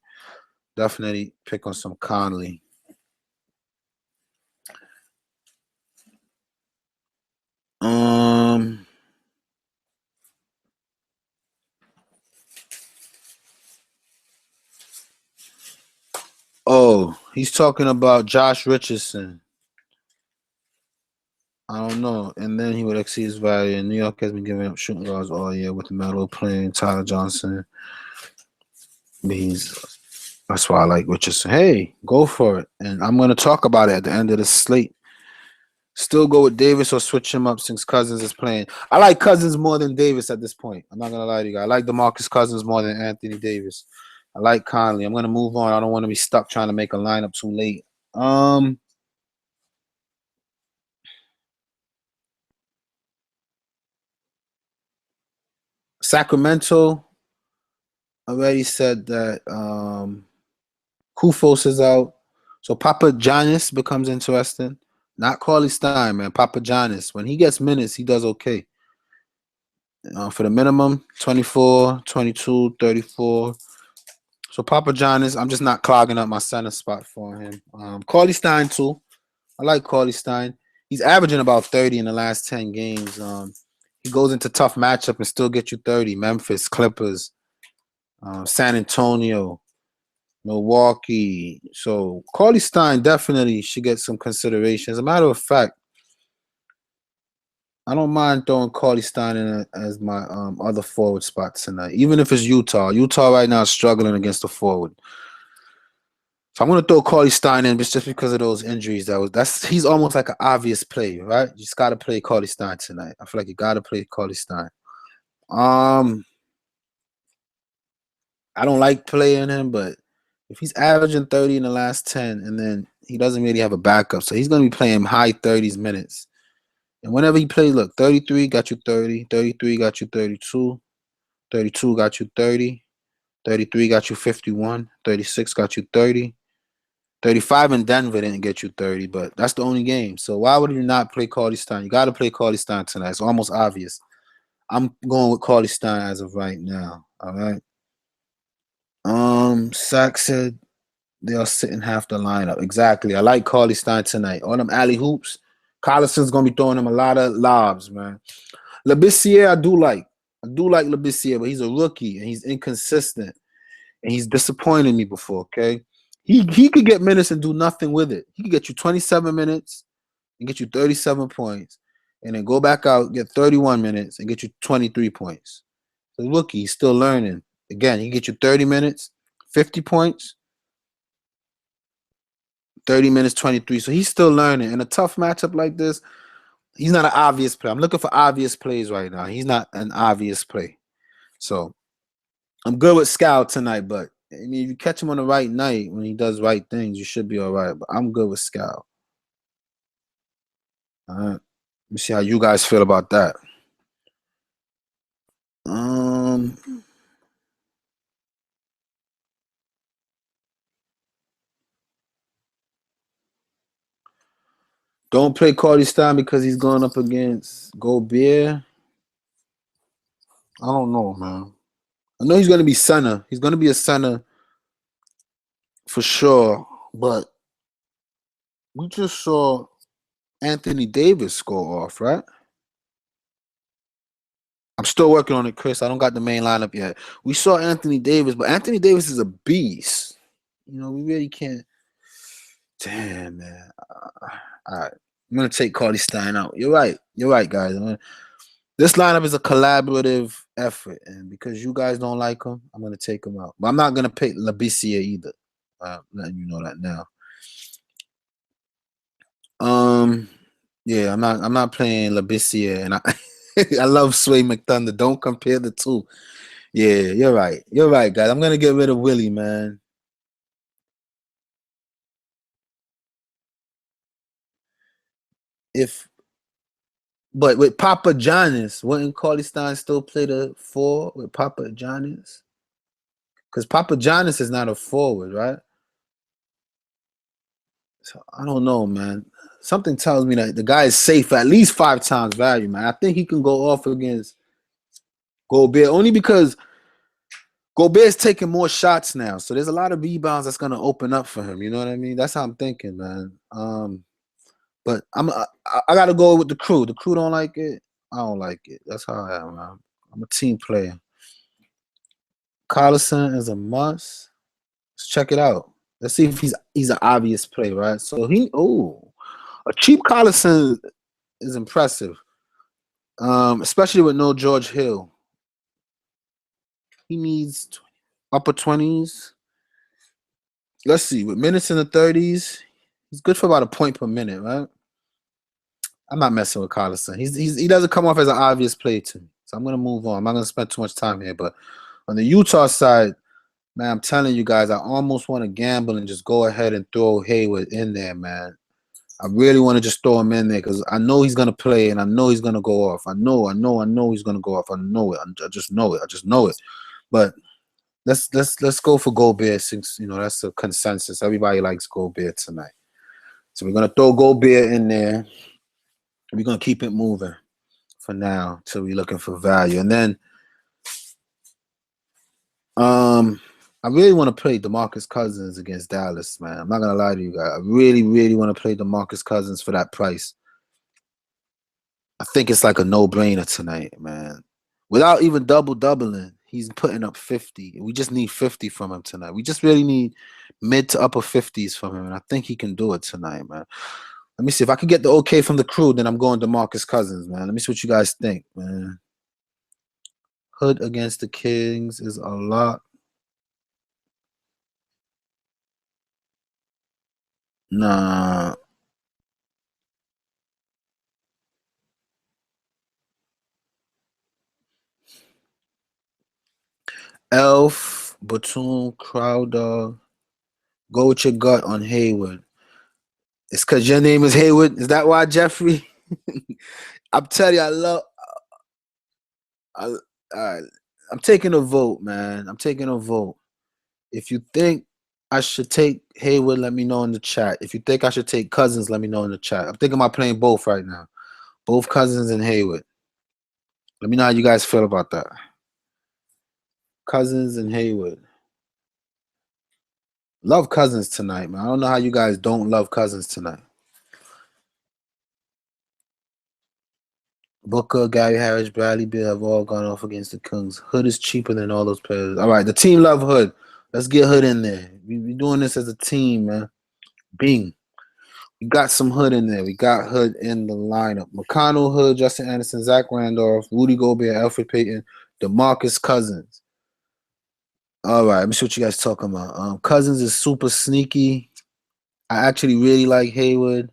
Definitely pick on some Conley. Oh, he's talking about Josh Richardson. I don't know. And then he would exceed his value. And New York has been giving up shooting guards all year with Melo playing Tyler Johnson. That's why I like Richardson. Hey, go for it. And I'm going to talk about it at the end of the slate. Still go with Davis or switch him up since Cousins is playing. I like Cousins more than Davis at this point. I'm not going to lie to you guys. I like DeMarcus Cousins more than Anthony Davis. I like Conley. I'm going to move on. I don't want to be stuck trying to make a lineup too late. Sacramento already said that Kufos is out. So Papa Giannis becomes interesting. Not Cauley Stein, man. Papa Giannis. When he gets minutes, he does okay. For the minimum, 24, 22, 34. So Papa Giannis, I'm just not clogging up my center spot for him. Cauley Stein, too. I like Cauley Stein. He's averaging about 30 in the last 10 games. He goes into tough matchup and still gets you 30. Memphis, Clippers, San Antonio, Milwaukee. So Cauley Stein definitely should get some consideration. As a matter of fact, I don't mind throwing Cauley Stein in as my other forward spot tonight, even if it's Utah. Utah right now is struggling against the forward. So I'm gonna throw Cauley Stein in just because of those injuries. He's almost like an obvious play, right? You just gotta play Cauley Stein tonight. I feel like you gotta play Cauley Stein. I don't like playing him, but if he's averaging 30 in the last 10, and then he doesn't really have a backup, so he's gonna be playing high 30s minutes. And whenever he plays, look, 33 got you 30, 33 got you 32, 32 got you 30, 33 got you 51, 36 got you 30. 35 in Denver didn't get you 30, but that's the only game. So why would you not play Cauley Stein? You got to play Cauley Stein tonight. It's almost obvious. I'm going with Cauley Stein as of right now. All right. Sack said they are sitting half the lineup. Exactly. I like Cauley Stein tonight. On them alley hoops, Collison's gonna be throwing him a lot of lobs, man. Labissiere, I do like Labissiere, but he's a rookie and he's inconsistent and he's disappointed me before. Okay, he could get minutes and do nothing with it. He could get you 27 minutes and get you 37 points, and then go back out, get 31 minutes and get you 23 points. The rookie, he's still learning. Again, he can get you 30 minutes, 50 points, 30 minutes, 23. So he's still learning. In a tough matchup like this, he's not an obvious play. I'm looking for obvious plays right now. He's not an obvious play. So I'm good with Scout tonight, but I mean, if you catch him on the right night when he does right things, you should be all right. But I'm good with Scout. All right. Let me see how you guys feel about that. Don't play Cauley Stein because he's going up against Gobert. I don't know, man. I know he's going to be center. He's going to be a center for sure. But we just saw Anthony Davis score off, right? I'm still working on it, Chris. I don't got the main lineup yet. We saw Anthony Davis, but Anthony Davis is a beast. You know, we really can't. Damn, man. All right. I'm going to take Cauley Stein out. You're right. You're right, guys. This lineup is a collaborative effort, and because you guys don't like him, I'm going to take him out. But I'm not going to pick Labissiere either. I'm letting you know that now. Yeah, I'm not playing Labissiere, and I love Sway McThunder. Don't compare the two. Yeah, you're right. You're right, guys. I'm gonna get rid of Willie, man. But with Papa John's, wouldn't Cauley Stein still play the 4 with Papa John's? Because Papa John's is not a forward, right? So I don't know, man. Something tells me that the guy is safe for at least 5 times value, man. I think he can go off against Gobert only because Gobert's taking more shots now. So there's a lot of rebounds that's gonna open up for him. You know what I mean? That's how I'm thinking, man. But I gotta go with the crew. The crew don't like it. I don't like it. That's how I am, man. I'm a team player. Collison is a must. Let's check it out. Let's see if he's an obvious play, right? So a cheap Collison is impressive. Especially with no George Hill. He needs upper 20s. Let's see. With minutes in the 30s, he's good for about a point per minute, right? I'm not messing with Collison. He doesn't come off as an obvious play to me. So I'm gonna move on. I'm not gonna spend too much time here. But on the Utah side, man, I'm telling you guys, I almost want to gamble and just go ahead and throw Hayward in there, man. I really want to just throw him in there because I know he's gonna play and I know he's gonna go off. I know he's gonna go off. I know it. I just know it. But let's go for Gobert since that's a consensus. Everybody likes Gobert tonight. So we're gonna throw Gobert in there. We're gonna keep it moving for now till we're looking for value. And then I really want to play DeMarcus Cousins against Dallas, man. I'm not gonna lie to you guys. I really, really want to play DeMarcus Cousins for that price. I think it's like a no-brainer tonight, man. Without even doubling, he's putting up 50. We just need 50 from him tonight. We just really need mid to upper 50s from him, and I think he can do it tonight, man. Let me see if I could get the okay from the crew. Then I'm going DeMarcus Cousins, man. Let me see what you guys think, man. Hood against the Kings is a lot. Nah. Elf, Batum, Crowder. Go with your gut on Hayward. It's because your name is Hayward. Is that why, Jeffrey? I'm telling you, I, I'm taking a vote, man. I'm taking a vote. If you think I should take Hayward, let me know in the chat. If you think I should take Cousins, let me know in the chat. I'm thinking about playing both right now. Both Cousins and Hayward. Let me know how you guys feel about that. Cousins and Hayward. Love Cousins tonight, man. I don't know how you guys don't love Cousins tonight. Booker, Gary Harris, Bradley Beal have all gone off against the Kings. Hood is cheaper than all those players. All right, the team love Hood. Let's get Hood in there. We doing this as a team, man. Bing. We got some Hood in there. We got Hood in the lineup. McConnell, Hood, Justin Anderson, Zach Randolph, Rudy Gobert, Alfred Payton, DeMarcus Cousins. All right, let me see what you guys talking about. Cousins is super sneaky. I actually really like Hayward.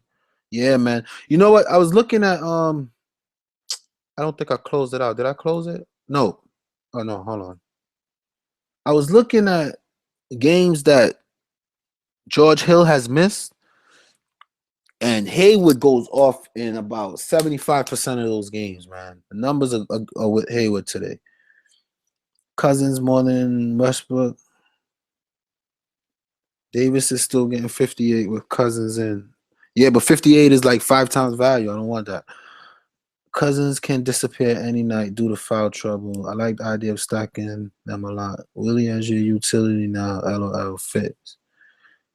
Yeah, man. You know what? I was looking at I don't think I closed it out. Did I close it? No. Oh no, hold on. I was looking at games that George Hill has missed, and Hayward goes off in about 75% of those games, man. The numbers are with Hayward today. Cousins more than Westbrook. Davis is still getting 58 with Cousins in. Yeah, but 58 is like 5 times value. I don't want that. Cousins can disappear any night due to foul trouble. I like the idea of stacking them a lot. Willie as your utility now. LOL fits.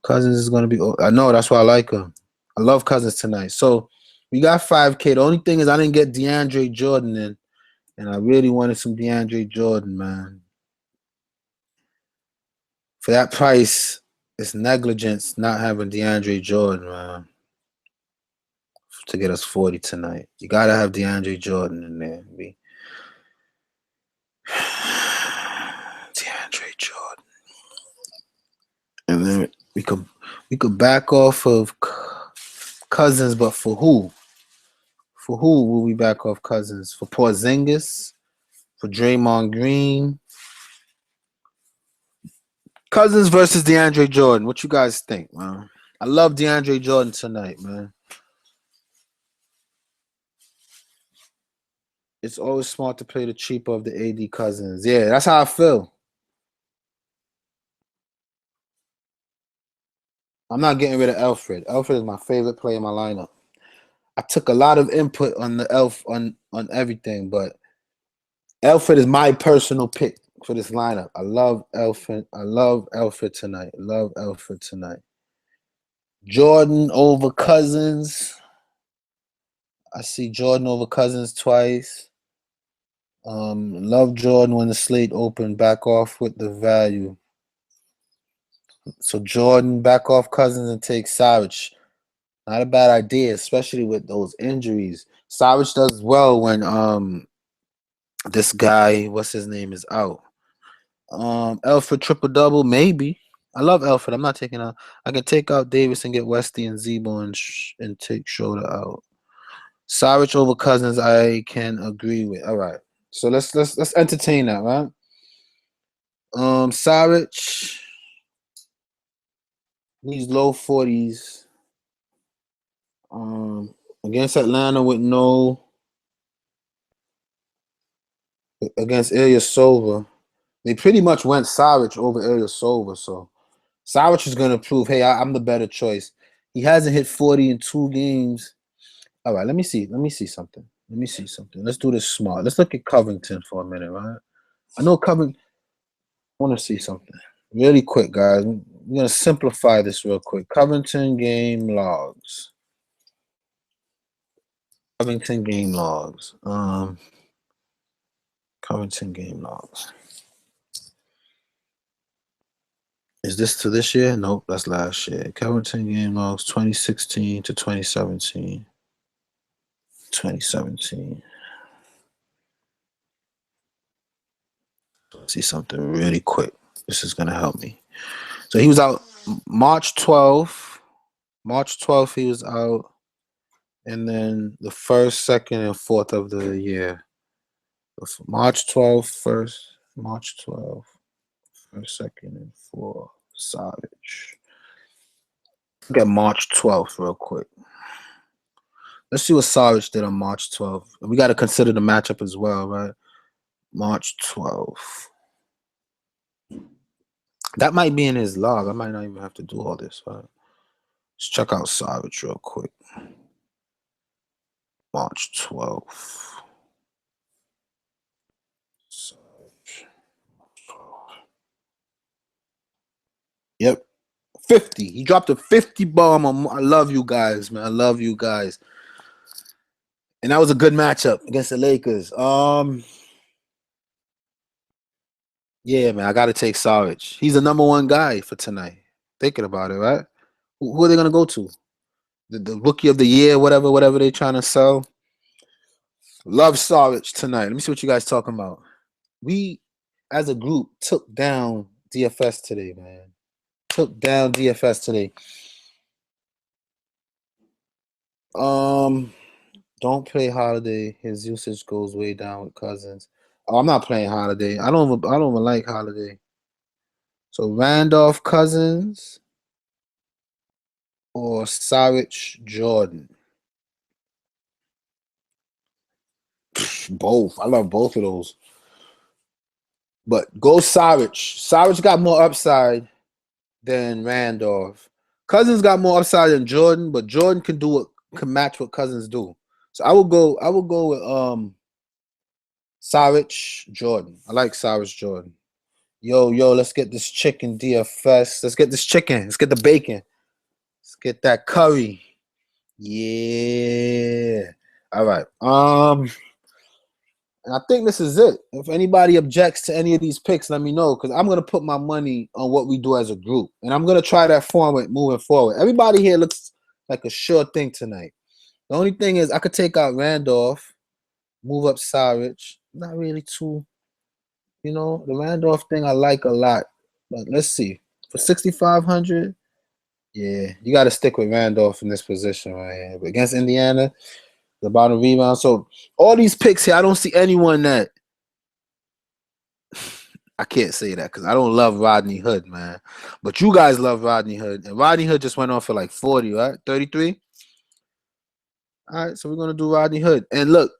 Cousins is going to be. I know, that's why I like him. I love Cousins tonight. So we got 5K. The only thing is I didn't get DeAndre Jordan in, and I really wanted some DeAndre Jordan, man. For that price, it's negligence not having DeAndre Jordan, man, to get us 40 tonight. You got to have DeAndre Jordan in there. DeAndre Jordan. And then we could back off of Cousins, but for who? For who will we back off Cousins? For Porzingis? For Draymond Green? Cousins versus DeAndre Jordan. What you guys think, man? I love DeAndre Jordan tonight, man. It's always smart to play the cheaper of the AD Cousins. Yeah, that's how I feel. I'm not getting rid of Alfred. Alfred is my favorite player in my lineup. I took a lot of input on the on everything, but Alfred is my personal pick for this lineup. I love Alfred. I love Alfred tonight. Love Alfred tonight. Jordan over Cousins. I see Jordan over Cousins twice. Love Jordan when the slate opened. Back off with the value. So Jordan back off Cousins and take Savage. Not a bad idea, especially with those injuries. Savage does well when this guy, what's his name, is out. Alfred triple double, maybe. I love Alfred. I'm not taking out. I can take out Davis and get Westy and Zebo and take Schroeder out. Savage over Cousins, I can agree with. All right, so let's entertain that, right? Savage, he's low 40s. Against Atlanta with no. Against Ilyasova, they pretty much went Savage over Ilyasova, so Savage is going to prove, hey, I'm the better choice. He hasn't hit 40 in 2 games. All right, let me see something. Let's do this smart. Let's look at Covington for a minute, right? I know Covington. I want to see something really quick, guys. We're going to simplify this real quick. Covington game logs. Covington game logs. Covington game logs. Is this to this year? Nope, that's last year. Covington game logs 2016 to 2017. 2017. Let's see something really quick. This is gonna help me. So he was out March 12th. March 12th he was out. And then the first, second, and fourth of the year. March 12th, first, March 12th, first, second, and fourth. Savage. Get March 12th real quick. Let's see what Savage did on March 12th. We got to consider the matchup as well, right? March 12th. That might be in his log. I might not even have to do all this, right? Let's check out Savage real quick. March 12th. Savage. Yep. 50. He dropped a 50 bomb. I love you guys, man. I love you guys. And that was a good matchup against the Lakers. Yeah, man, I got to take Savage. He's the number one guy for tonight. Thinking about it, right? Who are they going to go to? The rookie of the year, whatever they're trying to sell. Love Savage tonight. Let me see what you guys talking about. We, as a group, took down DFS today, man. Took down DFS today. Don't play Holiday. His usage goes way down with Cousins. Oh, I'm not playing Holiday. I don't even like Holiday. So Randolph, Cousins, or Saric, Jordan. Both. I love both of those. But go Saric. Saric got more upside than Randolph. Cousins got more upside than Jordan, but Jordan can match what Cousins do. So I would go with Saric, Jordan. I like Saric, Jordan. Yo, let's get this chicken DFS. Let's get this chicken. Let's get the bacon. Let's get that curry. Yeah. All right. And I think this is it. If anybody objects to any of these picks, let me know, because I'm gonna put my money on what we do as a group, and I'm gonna try that format moving forward. Everybody here looks like a sure thing tonight. The only thing is I could take out Randolph, move up Saric. Not really too, the Randolph thing I like a lot. But let's see. For 6,500, yeah, you got to stick with Randolph in this position right here. But against Indiana, the bottom rebound. So all these picks here, I don't see anyone that I can't say that because I don't love Rodney Hood, man. But you guys love Rodney Hood. And Rodney Hood just went on for like 40, right? 33? All right, so we're going to do Rodney Hood. And look,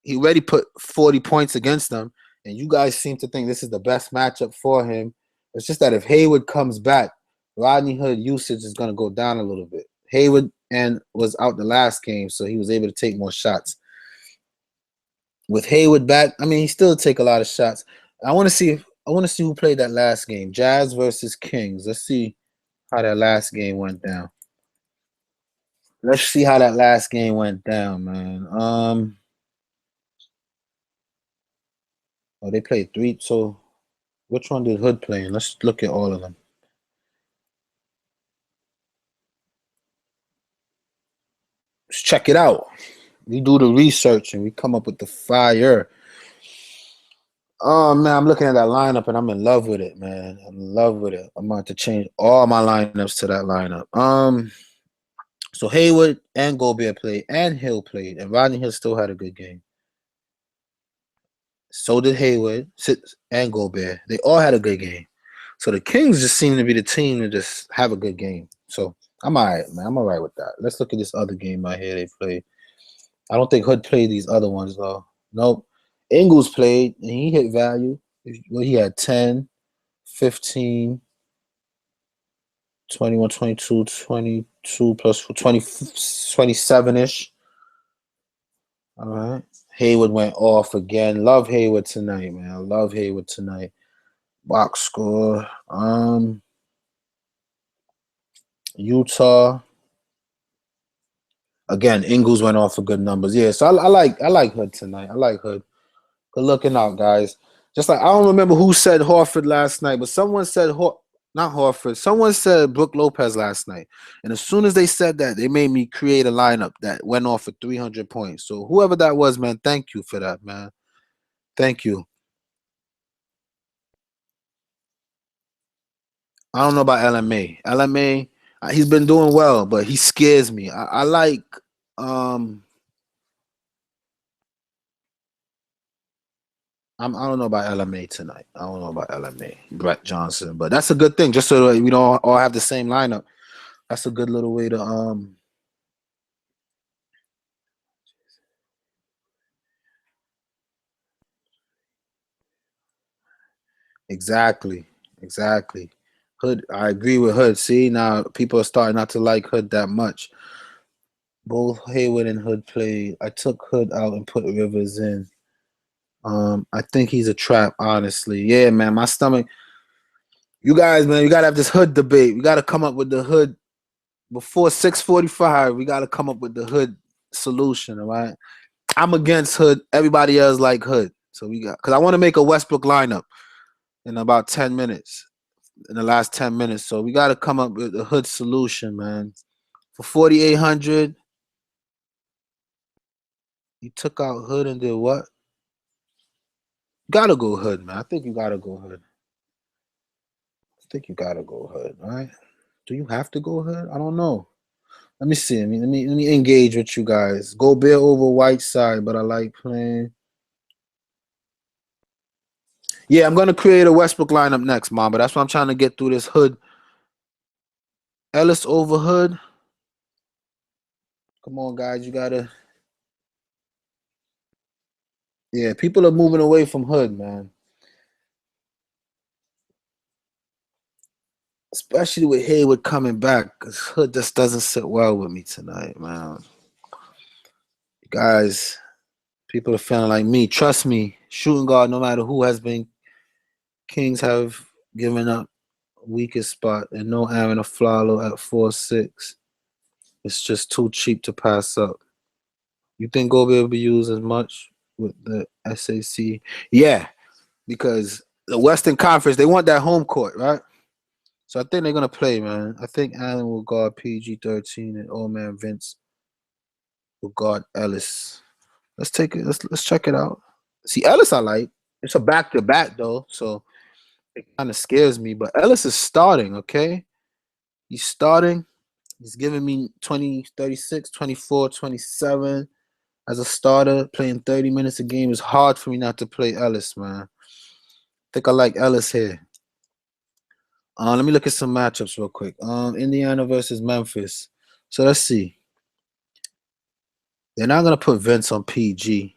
he already put 40 points against them. And you guys seem to think this is the best matchup for him. It's just that if Hayward comes back, Rodney Hood usage is going to go down a little bit. Hayward was out the last game, so he was able to take more shots. With Hayward back, I mean, he still take a lot of shots. I want to see who played that last game. Jazz versus Kings. Let's see how that last game went down. Let's see how that last game went down, man. Oh, they played 3. So which one did Hood play in? Let's look at all of them. Let's check it out. We do the research and we come up with the fire. Oh, man, I'm looking at that lineup and I'm in love with it, man. I'm in love with it. I'm about to change all my lineups to that lineup. So Hayward and Gobert played and Hill played, and Rodney Hill still had a good game. So did Hayward and Gobert. They all had a good game. So the Kings just seem to be the team to just have a good game. So I'm all right, man. I'm all right with that. Let's look at this other game right here they played. I don't think Hood played these other ones, though. Nope. Ingles played, and he hit value. Well, he had 10, 15, 21, 22, 22 plus 20, 27-ish. All right. Hayward went off again. Love Hayward tonight, man. I love Hayward tonight. Box score. Utah. Again, Ingles went off for good numbers. Yeah, so I like Hood tonight. I like Hood. Good looking out, guys. Just like I don't remember who said Horford last night, but someone said Not Horford. Someone said Brook Lopez last night. And as soon as they said that, they made me create a lineup that went off for 300 points. So whoever that was, man, thank you for that, man. Thank you. I don't know about LMA. LMA, he's been doing well, but he scares me. I like I don't know about LMA tonight. I don't know about LMA, Brett Johnson, but that's a good thing. Just so that we don't all have the same lineup. That's a good little way to exactly. Exactly. Hood, I agree with Hood. See, now people are starting not to like Hood that much. Both Hayward and Hood played. I took Hood out and put Rivers in. I think he's a trap, honestly. Yeah, man, my stomach. You guys, man, you gotta have this Hood debate. We gotta come up with the Hood before 6:45. We gotta come up with the Hood solution. All right. I'm against Hood. Everybody else like Hood. So we got because I want to make a Westbrook lineup in about 10 minutes. In the last 10 minutes. So we gotta come up with a Hood solution, man. For 4,800, you took out Hood and did what? Gotta go Hood, man. I think you gotta go Hood. I think you gotta go Hood, all right? Do you have to go Hood? I don't know. Let me see. Let me engage with you guys. Go Bear over Whiteside, but I like playing. Yeah, I'm gonna create a Westbrook lineup next, Mom. But that's why I'm trying to get through this Hood. Ellis over Hood. Come on, guys. You gotta. Yeah, people are moving away from Hood, man. Especially with Hayward coming back, because Hood just doesn't sit well with me tonight, man. Guys, people are feeling like me. Trust me, shooting guard, no matter who has been, Kings have given up weakest spot, and no Aaron Aflalo at 4-6. It's just too cheap to pass up. You think Gobe will be used as much with the SAC? Yeah, because the Western Conference, they want that home court, right? So I think they're gonna play, man. I think Allen will guard PG-13 and old man Vince will guard Ellis. Let's take it. Let's check it out. See, Ellis, I like. It's a back to back though, so it kind of scares me. But Ellis is starting. Okay, he's starting. He's giving me 20, 36, 24, 27 as a starter. Playing 30 minutes a game is hard for me not to play Ellis, man. I think I like Ellis here. Let me look at some matchups real quick. Indiana versus Memphis. So let's see. They're not gonna put Vince on PG.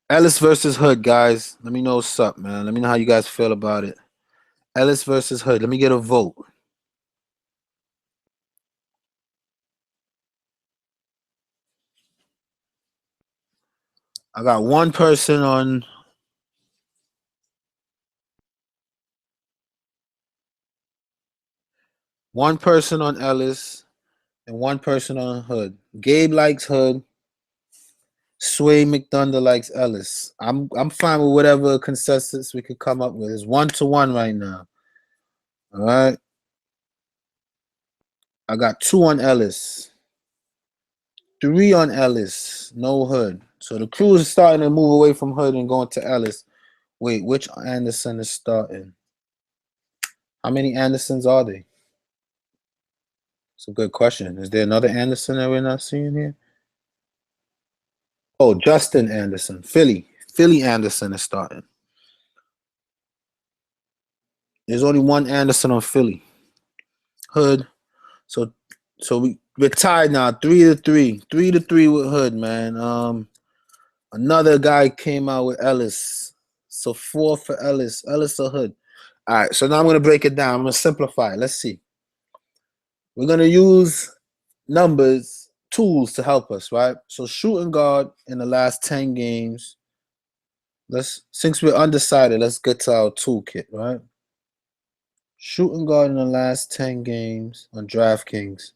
Ellis versus Hood, guys. Let me know what's up, man. Let me know how you guys feel about it. Ellis versus Hood. Let me get a vote. I got one person on Ellis and one person on Hood. Gabe likes Hood. Sway McDunder likes Ellis. I'm fine with whatever consensus we could come up with. It's 1-1 right now. All right. I got 2 on Ellis. 3 on Ellis. No Hood. So the crew is starting to move away from Hood and going to Ellis. Wait, which Anderson is starting? How many Andersons are they? It's a good question. Is there another Anderson that we're not seeing here? Oh, Justin Anderson. Philly. Philly Anderson is starting. There's only one Anderson on Philly. Hood. So we're tied now. 3-3. 3-3 with Hood, man. Another guy came out with Ellis. So 4 for Ellis. Ellis or Hood. All right. So now I'm gonna break it down. I'm gonna simplify it. Let's see. We're gonna use numbers, tools to help us, right? So shooting guard in the last 10 games. Since we're undecided, let's get to our toolkit, right? Shooting guard in the last 10 games on DraftKings.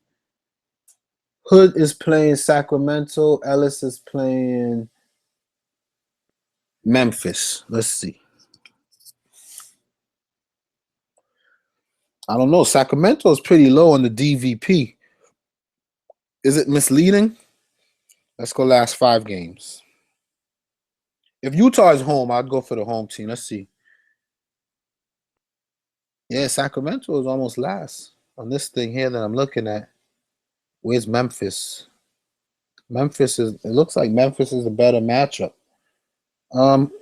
Hood is playing Sacramento. Ellis is playing Memphis. Let's see. I don't know. Sacramento is pretty low on the DVP. Is it misleading? Let's go last 5 games. If Utah is home, I'd go for the home team. Let's see. Yeah, Sacramento is almost last on this thing here that I'm looking at. Where's Memphis? It looks like Memphis is a better matchup.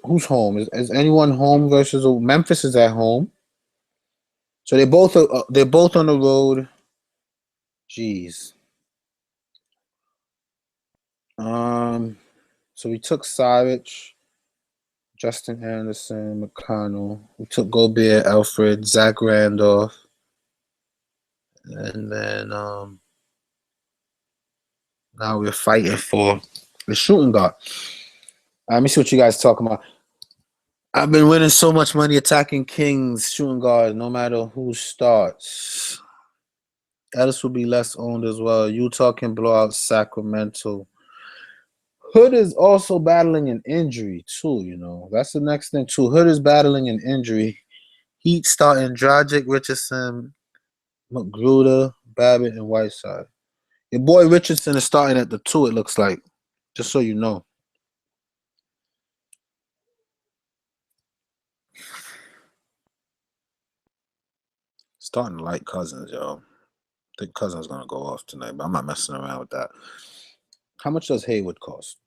Who's home? Is anyone home versus Memphis is at home. So they're both on the road. Jeez. So we took Savage, Justin Anderson, McConnell. We took Gobert, Alfred, Zach Randolph, and then now we're fighting for the shooting guard. Let me see what you guys talking about. I've been winning so much money attacking Kings shooting guard, no matter who starts. Ellis will be less owned as well. Utah can blow out Sacramento. Hood is also battling an injury too, you know. That's the next thing too. Hood is battling an injury. Heat starting Dragic, Richardson, McGruder, Babbitt, and Whiteside. Your boy Richardson is starting at the 2, it looks like. Just so you know. Starting to like Cousins, yo. I think Cousins is going to go off tonight, but I'm not messing around with that. How much does Hayward cost?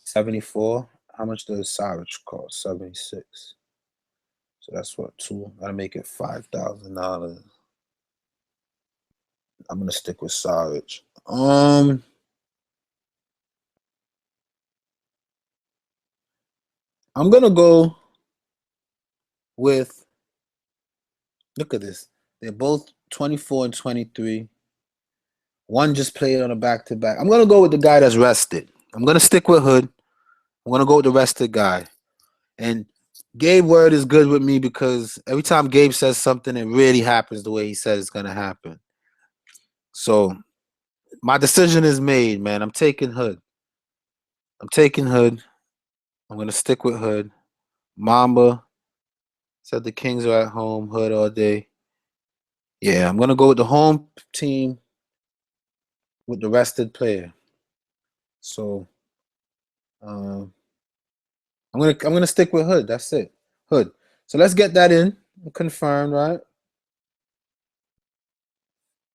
74. How much does Savage cost? 76. So that's what, 2. Gotta make it $5,000. I'm gonna stick with Savage. I'm gonna go with. Look at this. They're both 24 and 23. One just played on a back-to-back. I'm gonna go with the guy that's rested. I'm gonna stick with Hood. I'm gonna go with the rested guy. And Gabe Word is good with me because every time Gabe says something, it really happens the way he says it's gonna happen. So my decision is made, man. I'm taking Hood. I'm gonna stick with Hood. Mamba said the Kings are at home. Hood all day. Yeah, I'm gonna go with the home team with the rested player. So I'm gonna stick with Hood. That's it. Hood. So let's get that in confirmed, right?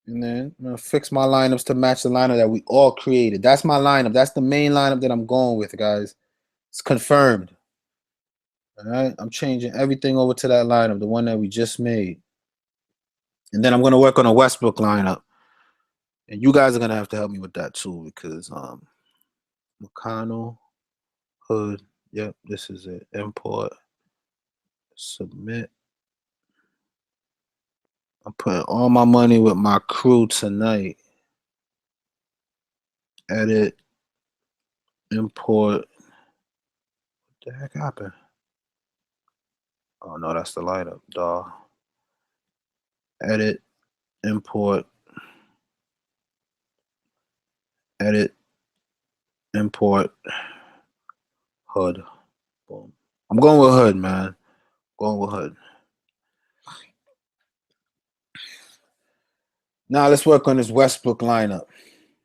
And then I'm gonna fix my lineups to match the lineup that we all created. That's my lineup. That's the main lineup that I'm going with, guys. It's confirmed. All right. I'm changing everything over to that lineup, the one that we just made. And then I'm gonna work on a Westbrook lineup. And you guys are gonna have to help me with that too, because McConnell, Hood. Yep, this is it. Import. Submit. I'm putting all my money with my crew tonight. Edit. Import. What the heck happened? Oh no, that's the lineup, dog. Edit. Import. Edit. Import. Hood. Boom. I'm going with Hood, man. Going with Hood. Now let's work on this Westbrook lineup.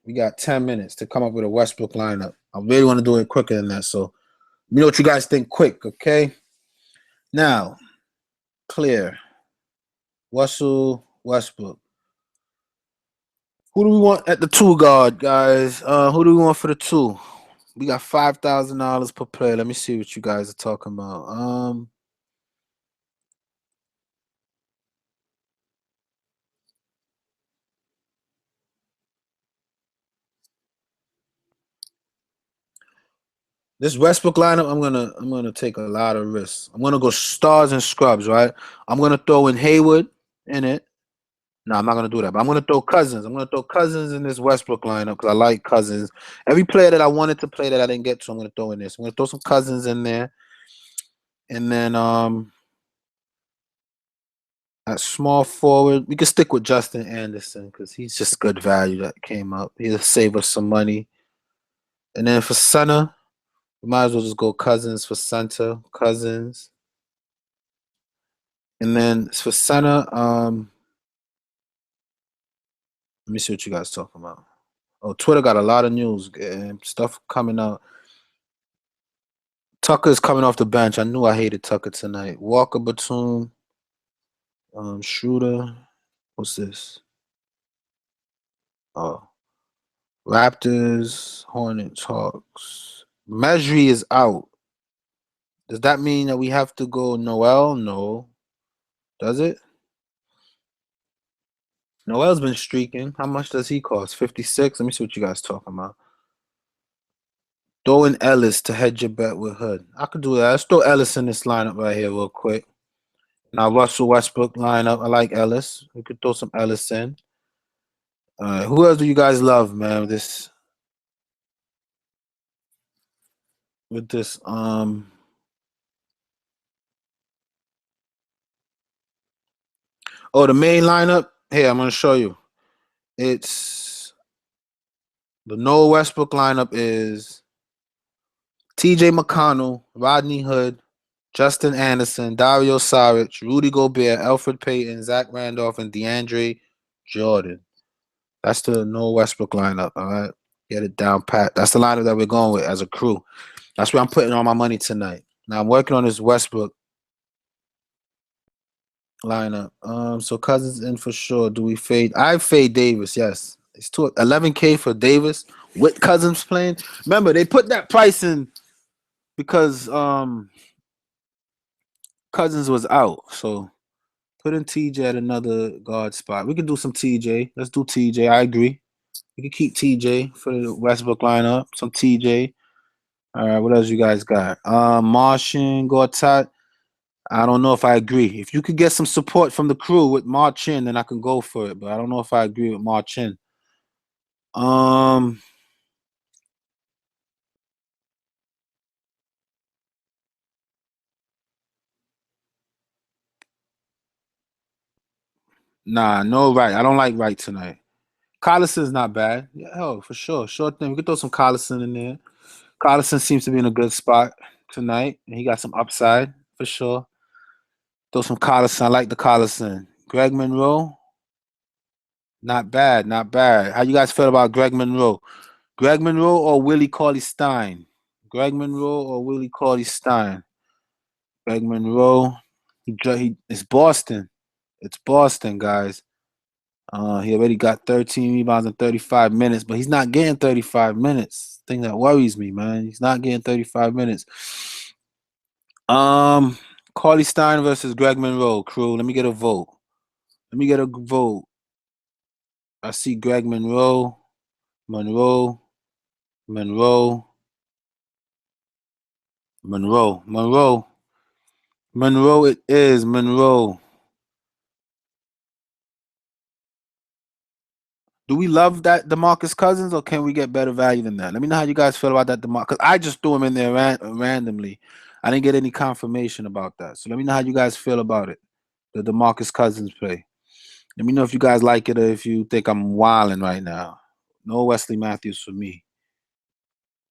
We got 10 minutes to come up with a Westbrook lineup. I really want to do it quicker than that. So let me know what you guys think quick, okay? Now, clear. Russell Westbrook. Who do we want at the 2 guard, guys? Who do we want for the 2? We got $5,000 per player. Let me see what you guys are talking about. This Westbrook lineup, I'm gonna take a lot of risks. I'm gonna go stars and scrubs, right? I'm gonna throw in Hayward in it. No, I'm not gonna do that. But I'm gonna throw Cousins. I'm gonna throw Cousins in this Westbrook lineup because I like Cousins. Every player that I wanted to play that I didn't get to, I'm gonna throw in this. I'm gonna throw some Cousins in there, and then at small forward, we can stick with Justin Anderson because he's just good value that came up. He'll save us some money. And then for center, We might as well just go Cousins for center. Cousins. And then for center, let me see what you guys talking about. Oh, Twitter got a lot of news and stuff coming out. Tucker's coming off the bench. I knew I hated Tucker tonight. Walker, Batum, Schroeder. What's this? Oh, Raptors, Hornets, Hawks. Mejri is out. Does that mean that we have to go Noel? No. Does it? Noel's been streaking. How much does he cost? 56? Let me see what you guys talking about. Throw in Ellis to hedge your bet with Hood. I could do that. Let's throw Ellis in this lineup right here real quick. Now Russell Westbrook lineup. I like Ellis. We could throw some Ellis in. All right. Who else do you guys love, man? With this oh, the main lineup. Here, I'm gonna show you. It's the Noah Westbrook lineup is TJ McConnell, Rodney Hood, Justin Anderson, Dario Saric, Rudy Gobert, Alfred Payton, Zach Randolph, and DeAndre Jordan. That's the Noah Westbrook lineup. All right. Get it down pat. That's the lineup that we're going with as a crew. That's where I'm putting all my money tonight. Now I'm working on this Westbrook lineup. So Cousins in for sure. Do we fade? I fade Davis, yes. It's 11K for Davis with Cousins playing. Remember, they put that price in because Cousins was out. So put in TJ at another guard spot. We can do some TJ. Let's do TJ. I agree. We can keep TJ for the Westbrook lineup. Some TJ. All right, what else you guys got? Martian, Gortat. I don't know if I agree. If you could get some support from the crew with Marchin, then I can go for it. But I don't know if I agree with Marchin. Nah, no Wright. I don't like Wright tonight. Collison's not bad. Yeah, hell, for sure. Sure thing. We could throw some Collison in there. Collison seems to be in a good spot tonight. And he got some upside for sure. Throw some Collison. I like the Collison. Greg Monroe. Not bad, not bad. How you guys feel about Greg Monroe? Greg Monroe or Willie Cauley-Stein? Greg Monroe or Willie Cauley-Stein? Greg Monroe. It's Boston. It's Boston, guys. He already got 13 rebounds in 35 minutes, but he's not getting 35 minutes. Thing that worries me, man. He's not getting 35 minutes. Cauley-Stein versus Greg Monroe. Crew, let me get a vote. Let me get a vote. I see Greg Monroe. Monroe it is. Monroe. Do we love that DeMarcus Cousins, or can we get better value than that? Let me know how you guys feel about that DeMarcus. Because I just threw him in there randomly. I didn't get any confirmation about that. So let me know how you guys feel about it. The DeMarcus Cousins play. Let me know if you guys like it or if you think I'm wilding right now. No Wesley Matthews for me.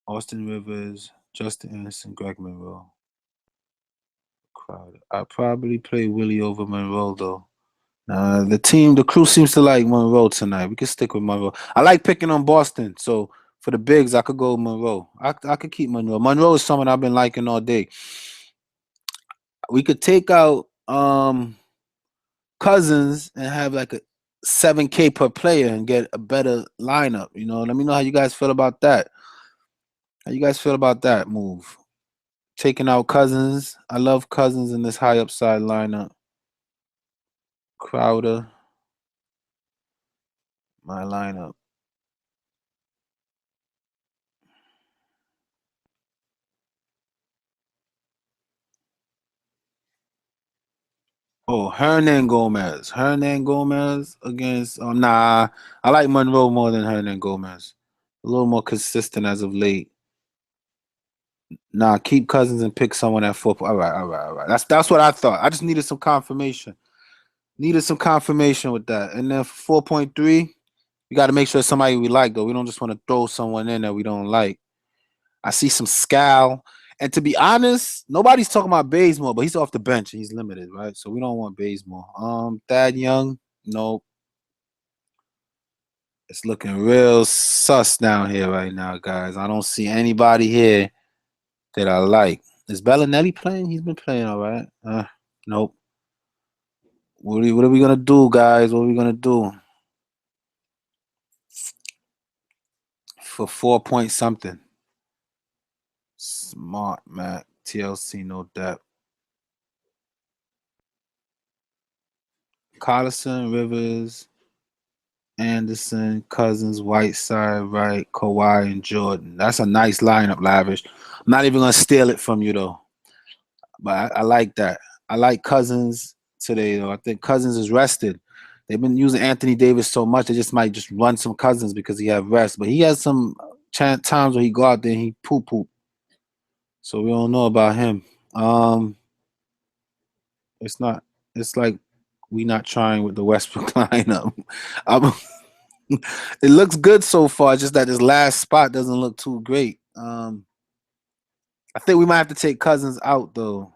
Austin Rivers, Justin Anderson, Greg Monroe. Crowder. I'd probably play Willie over Monroe though. The crew seems to like Monroe tonight. We can stick with Monroe. I like picking on Boston, so for the bigs, I could go Monroe. I could keep Monroe. Monroe is someone I've been liking all day. We could take out Cousins and have like a 7K per player and get a better lineup. You know, let me know how you guys feel about that. How you guys feel about that move? Taking out Cousins. I love Cousins in this high upside lineup. Crowder. My lineup. Oh, Hernan Gomez. Hernan Gomez against nah. I like Monroe more than Hernan Gomez. A little more consistent as of late. Nah, keep Cousins and pick someone at 4. All right. That's what I thought. I just needed some confirmation. Needed some confirmation with that. And then for 4.3, we got to make sure it's somebody we like, though. We don't just want to throw someone in that we don't like. I see some Scal. And to be honest, nobody's talking about Bazemore, but he's off the bench and he's limited, right? So we don't want Bazemore. Thad Young, no. It's looking real sus down here right now, guys. I don't see anybody here that I like. Is Bellinelli playing? He's been playing all right. Nope. What are we gonna do, guys? What are we gonna do for 4 point something? Smart, Matt. TLC, no depth. Collison, Rivers, Anderson, Cousins, Whiteside, right, Kawhi, and Jordan. That's a nice lineup, Lavish. I'm not even gonna steal it from you though, but I like that. I like Cousins today though. I think Cousins is rested. They've been using Anthony Davis so much they just might just run some Cousins because he have rest. But he has some times where he go out there and he poop. So we don't know about him. It's not. It's like we not trying with the Westbrook lineup. It looks good so far. Just that this last spot doesn't look too great. I think we might have to take Cousins out though.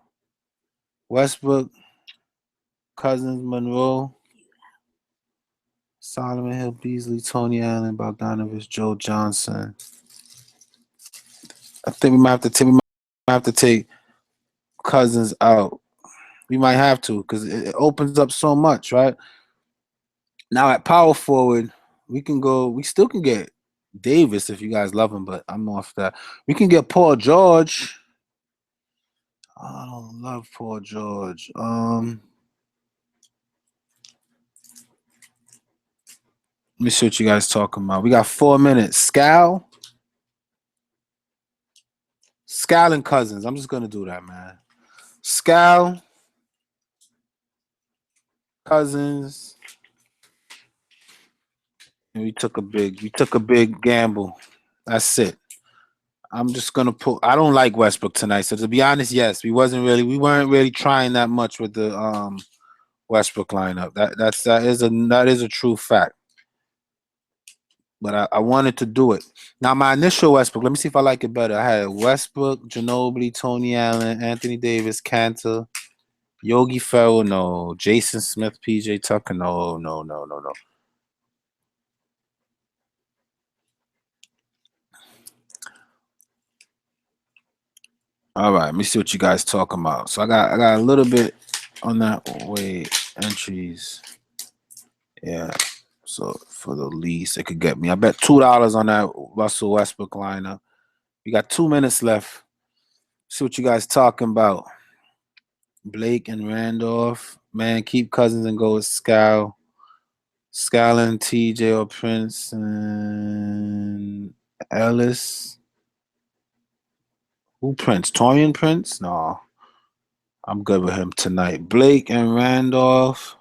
Westbrook, Cousins, Monroe, Solomon Hill, Beasley, Tony Allen, Bogdanovich, Joe Johnson. I think we might have to take Cousins out. We might have to because it opens up so much, right? Now at power forward, we can go. We still can get Davis if you guys love him, but I'm off that. We can get Paul George. I don't love Paul George. Let me see what you guys talking about. We got 4 minutes. Scal and Cousins. I'm just gonna do that, man. Scal, Cousins. And we took a big gamble. That's it. I'm just gonna put. I don't like Westbrook tonight. So to be honest, yes, we weren't really trying that much with the Westbrook lineup. That is a true fact. But I wanted to do it. Now my initial Westbrook. Let me see if I like it better. I had Westbrook, Ginobili, Tony Allen, Anthony Davis, Kanter, Yogi Ferrell, no, Jason Smith, PJ Tucker, no. All right, let me see what you guys talking about. So I got a little bit on that. Wait, entries. Yeah. So for the least, it could get me. I bet $2 on that Russell Westbrook lineup. We got 2 minutes left. See what you guys talking about. Blake and Randolph. Man, keep Cousins and go with Scal. Scallon, TJ or Prince and Ellis. Who Prince? Torian Prince? No. I'm good with him tonight. Blake and Randolph.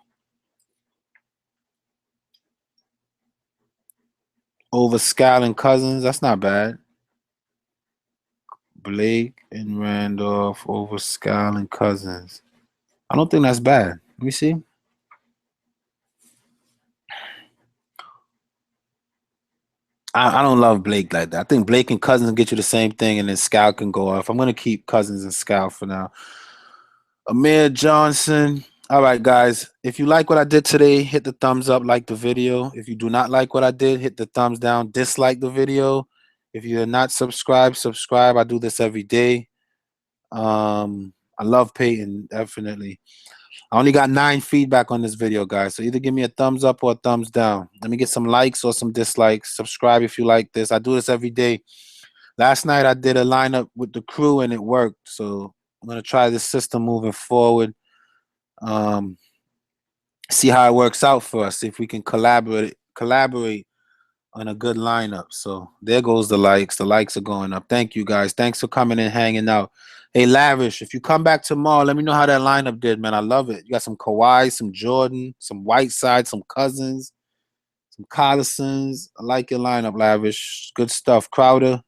Over Scal and Cousins. That's not bad. Blake and Randolph over Scal and Cousins. I don't think that's bad. Let me see. I don't love Blake like that. I think Blake and Cousins get you the same thing, and then Scal can go off. I'm going to keep Cousins and Scal for now. Amir Johnson. All right, guys. If you like what I did today, hit the thumbs up, like the video. If you do not like what I did, hit the thumbs down, dislike the video. If you're not subscribed, subscribe. I do this every day. I love Peyton, definitely. I only got 9 feedback on this video, guys. So either give me a thumbs up or a thumbs down. Let me get some likes or some dislikes. Subscribe if you like this. I do this every day. Last night I did a lineup with the crew and it worked. So I'm going to try this system moving forward. See how it works out for us. See if we can collaborate on a good lineup. So there goes the likes. The likes are going up. Thank you, guys. Thanks for coming and hanging out. Hey, Lavish, if you come back tomorrow, let me know how that lineup did, man. I love it. You got some Kawhi, some Jordan, some Whiteside, some Cousins, some Collisons. I like your lineup, Lavish. Good stuff. Crowder.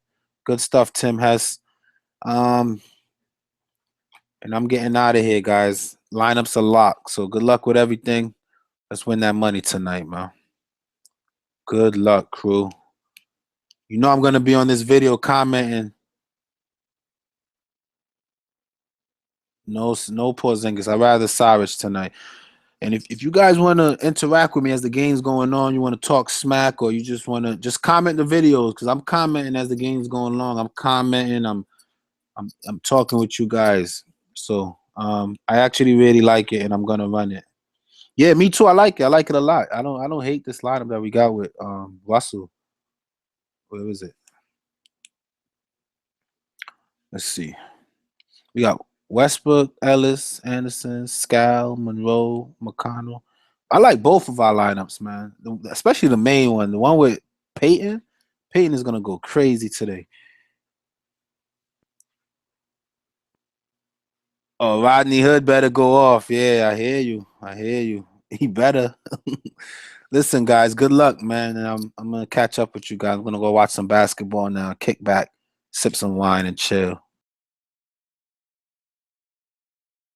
Good stuff, Tim Hess. And I'm getting out of here, guys. Lineups are locked. So good luck with everything. Let's win that money tonight, man. Good luck, crew. You know I'm going to be on this video commenting No Porzingis. I'd rather Saric tonight. And if you guys want to interact with me as the game's going on, you want to talk smack, or you just want to just comment the videos, because I'm commenting as the game's going along. I'm commenting. I'm talking with you guys. So I actually really like it, and I'm gonna run it. Yeah, me too. I like it. I like it a lot. I don't hate this lineup that we got with Russell. Where is it? Let's see. We got Westbrook, Ellis, Anderson, Scal, Monroe, McConnell. I like both of our lineups, man. Especially the main one, the one with Peyton. Peyton is gonna go crazy today. Oh, Rodney Hood better go off. Yeah, I hear you. I hear you. He better. Listen, guys, good luck, man. And I'm gonna catch up with you guys. I'm gonna go watch some basketball now, kick back, sip some wine, and chill.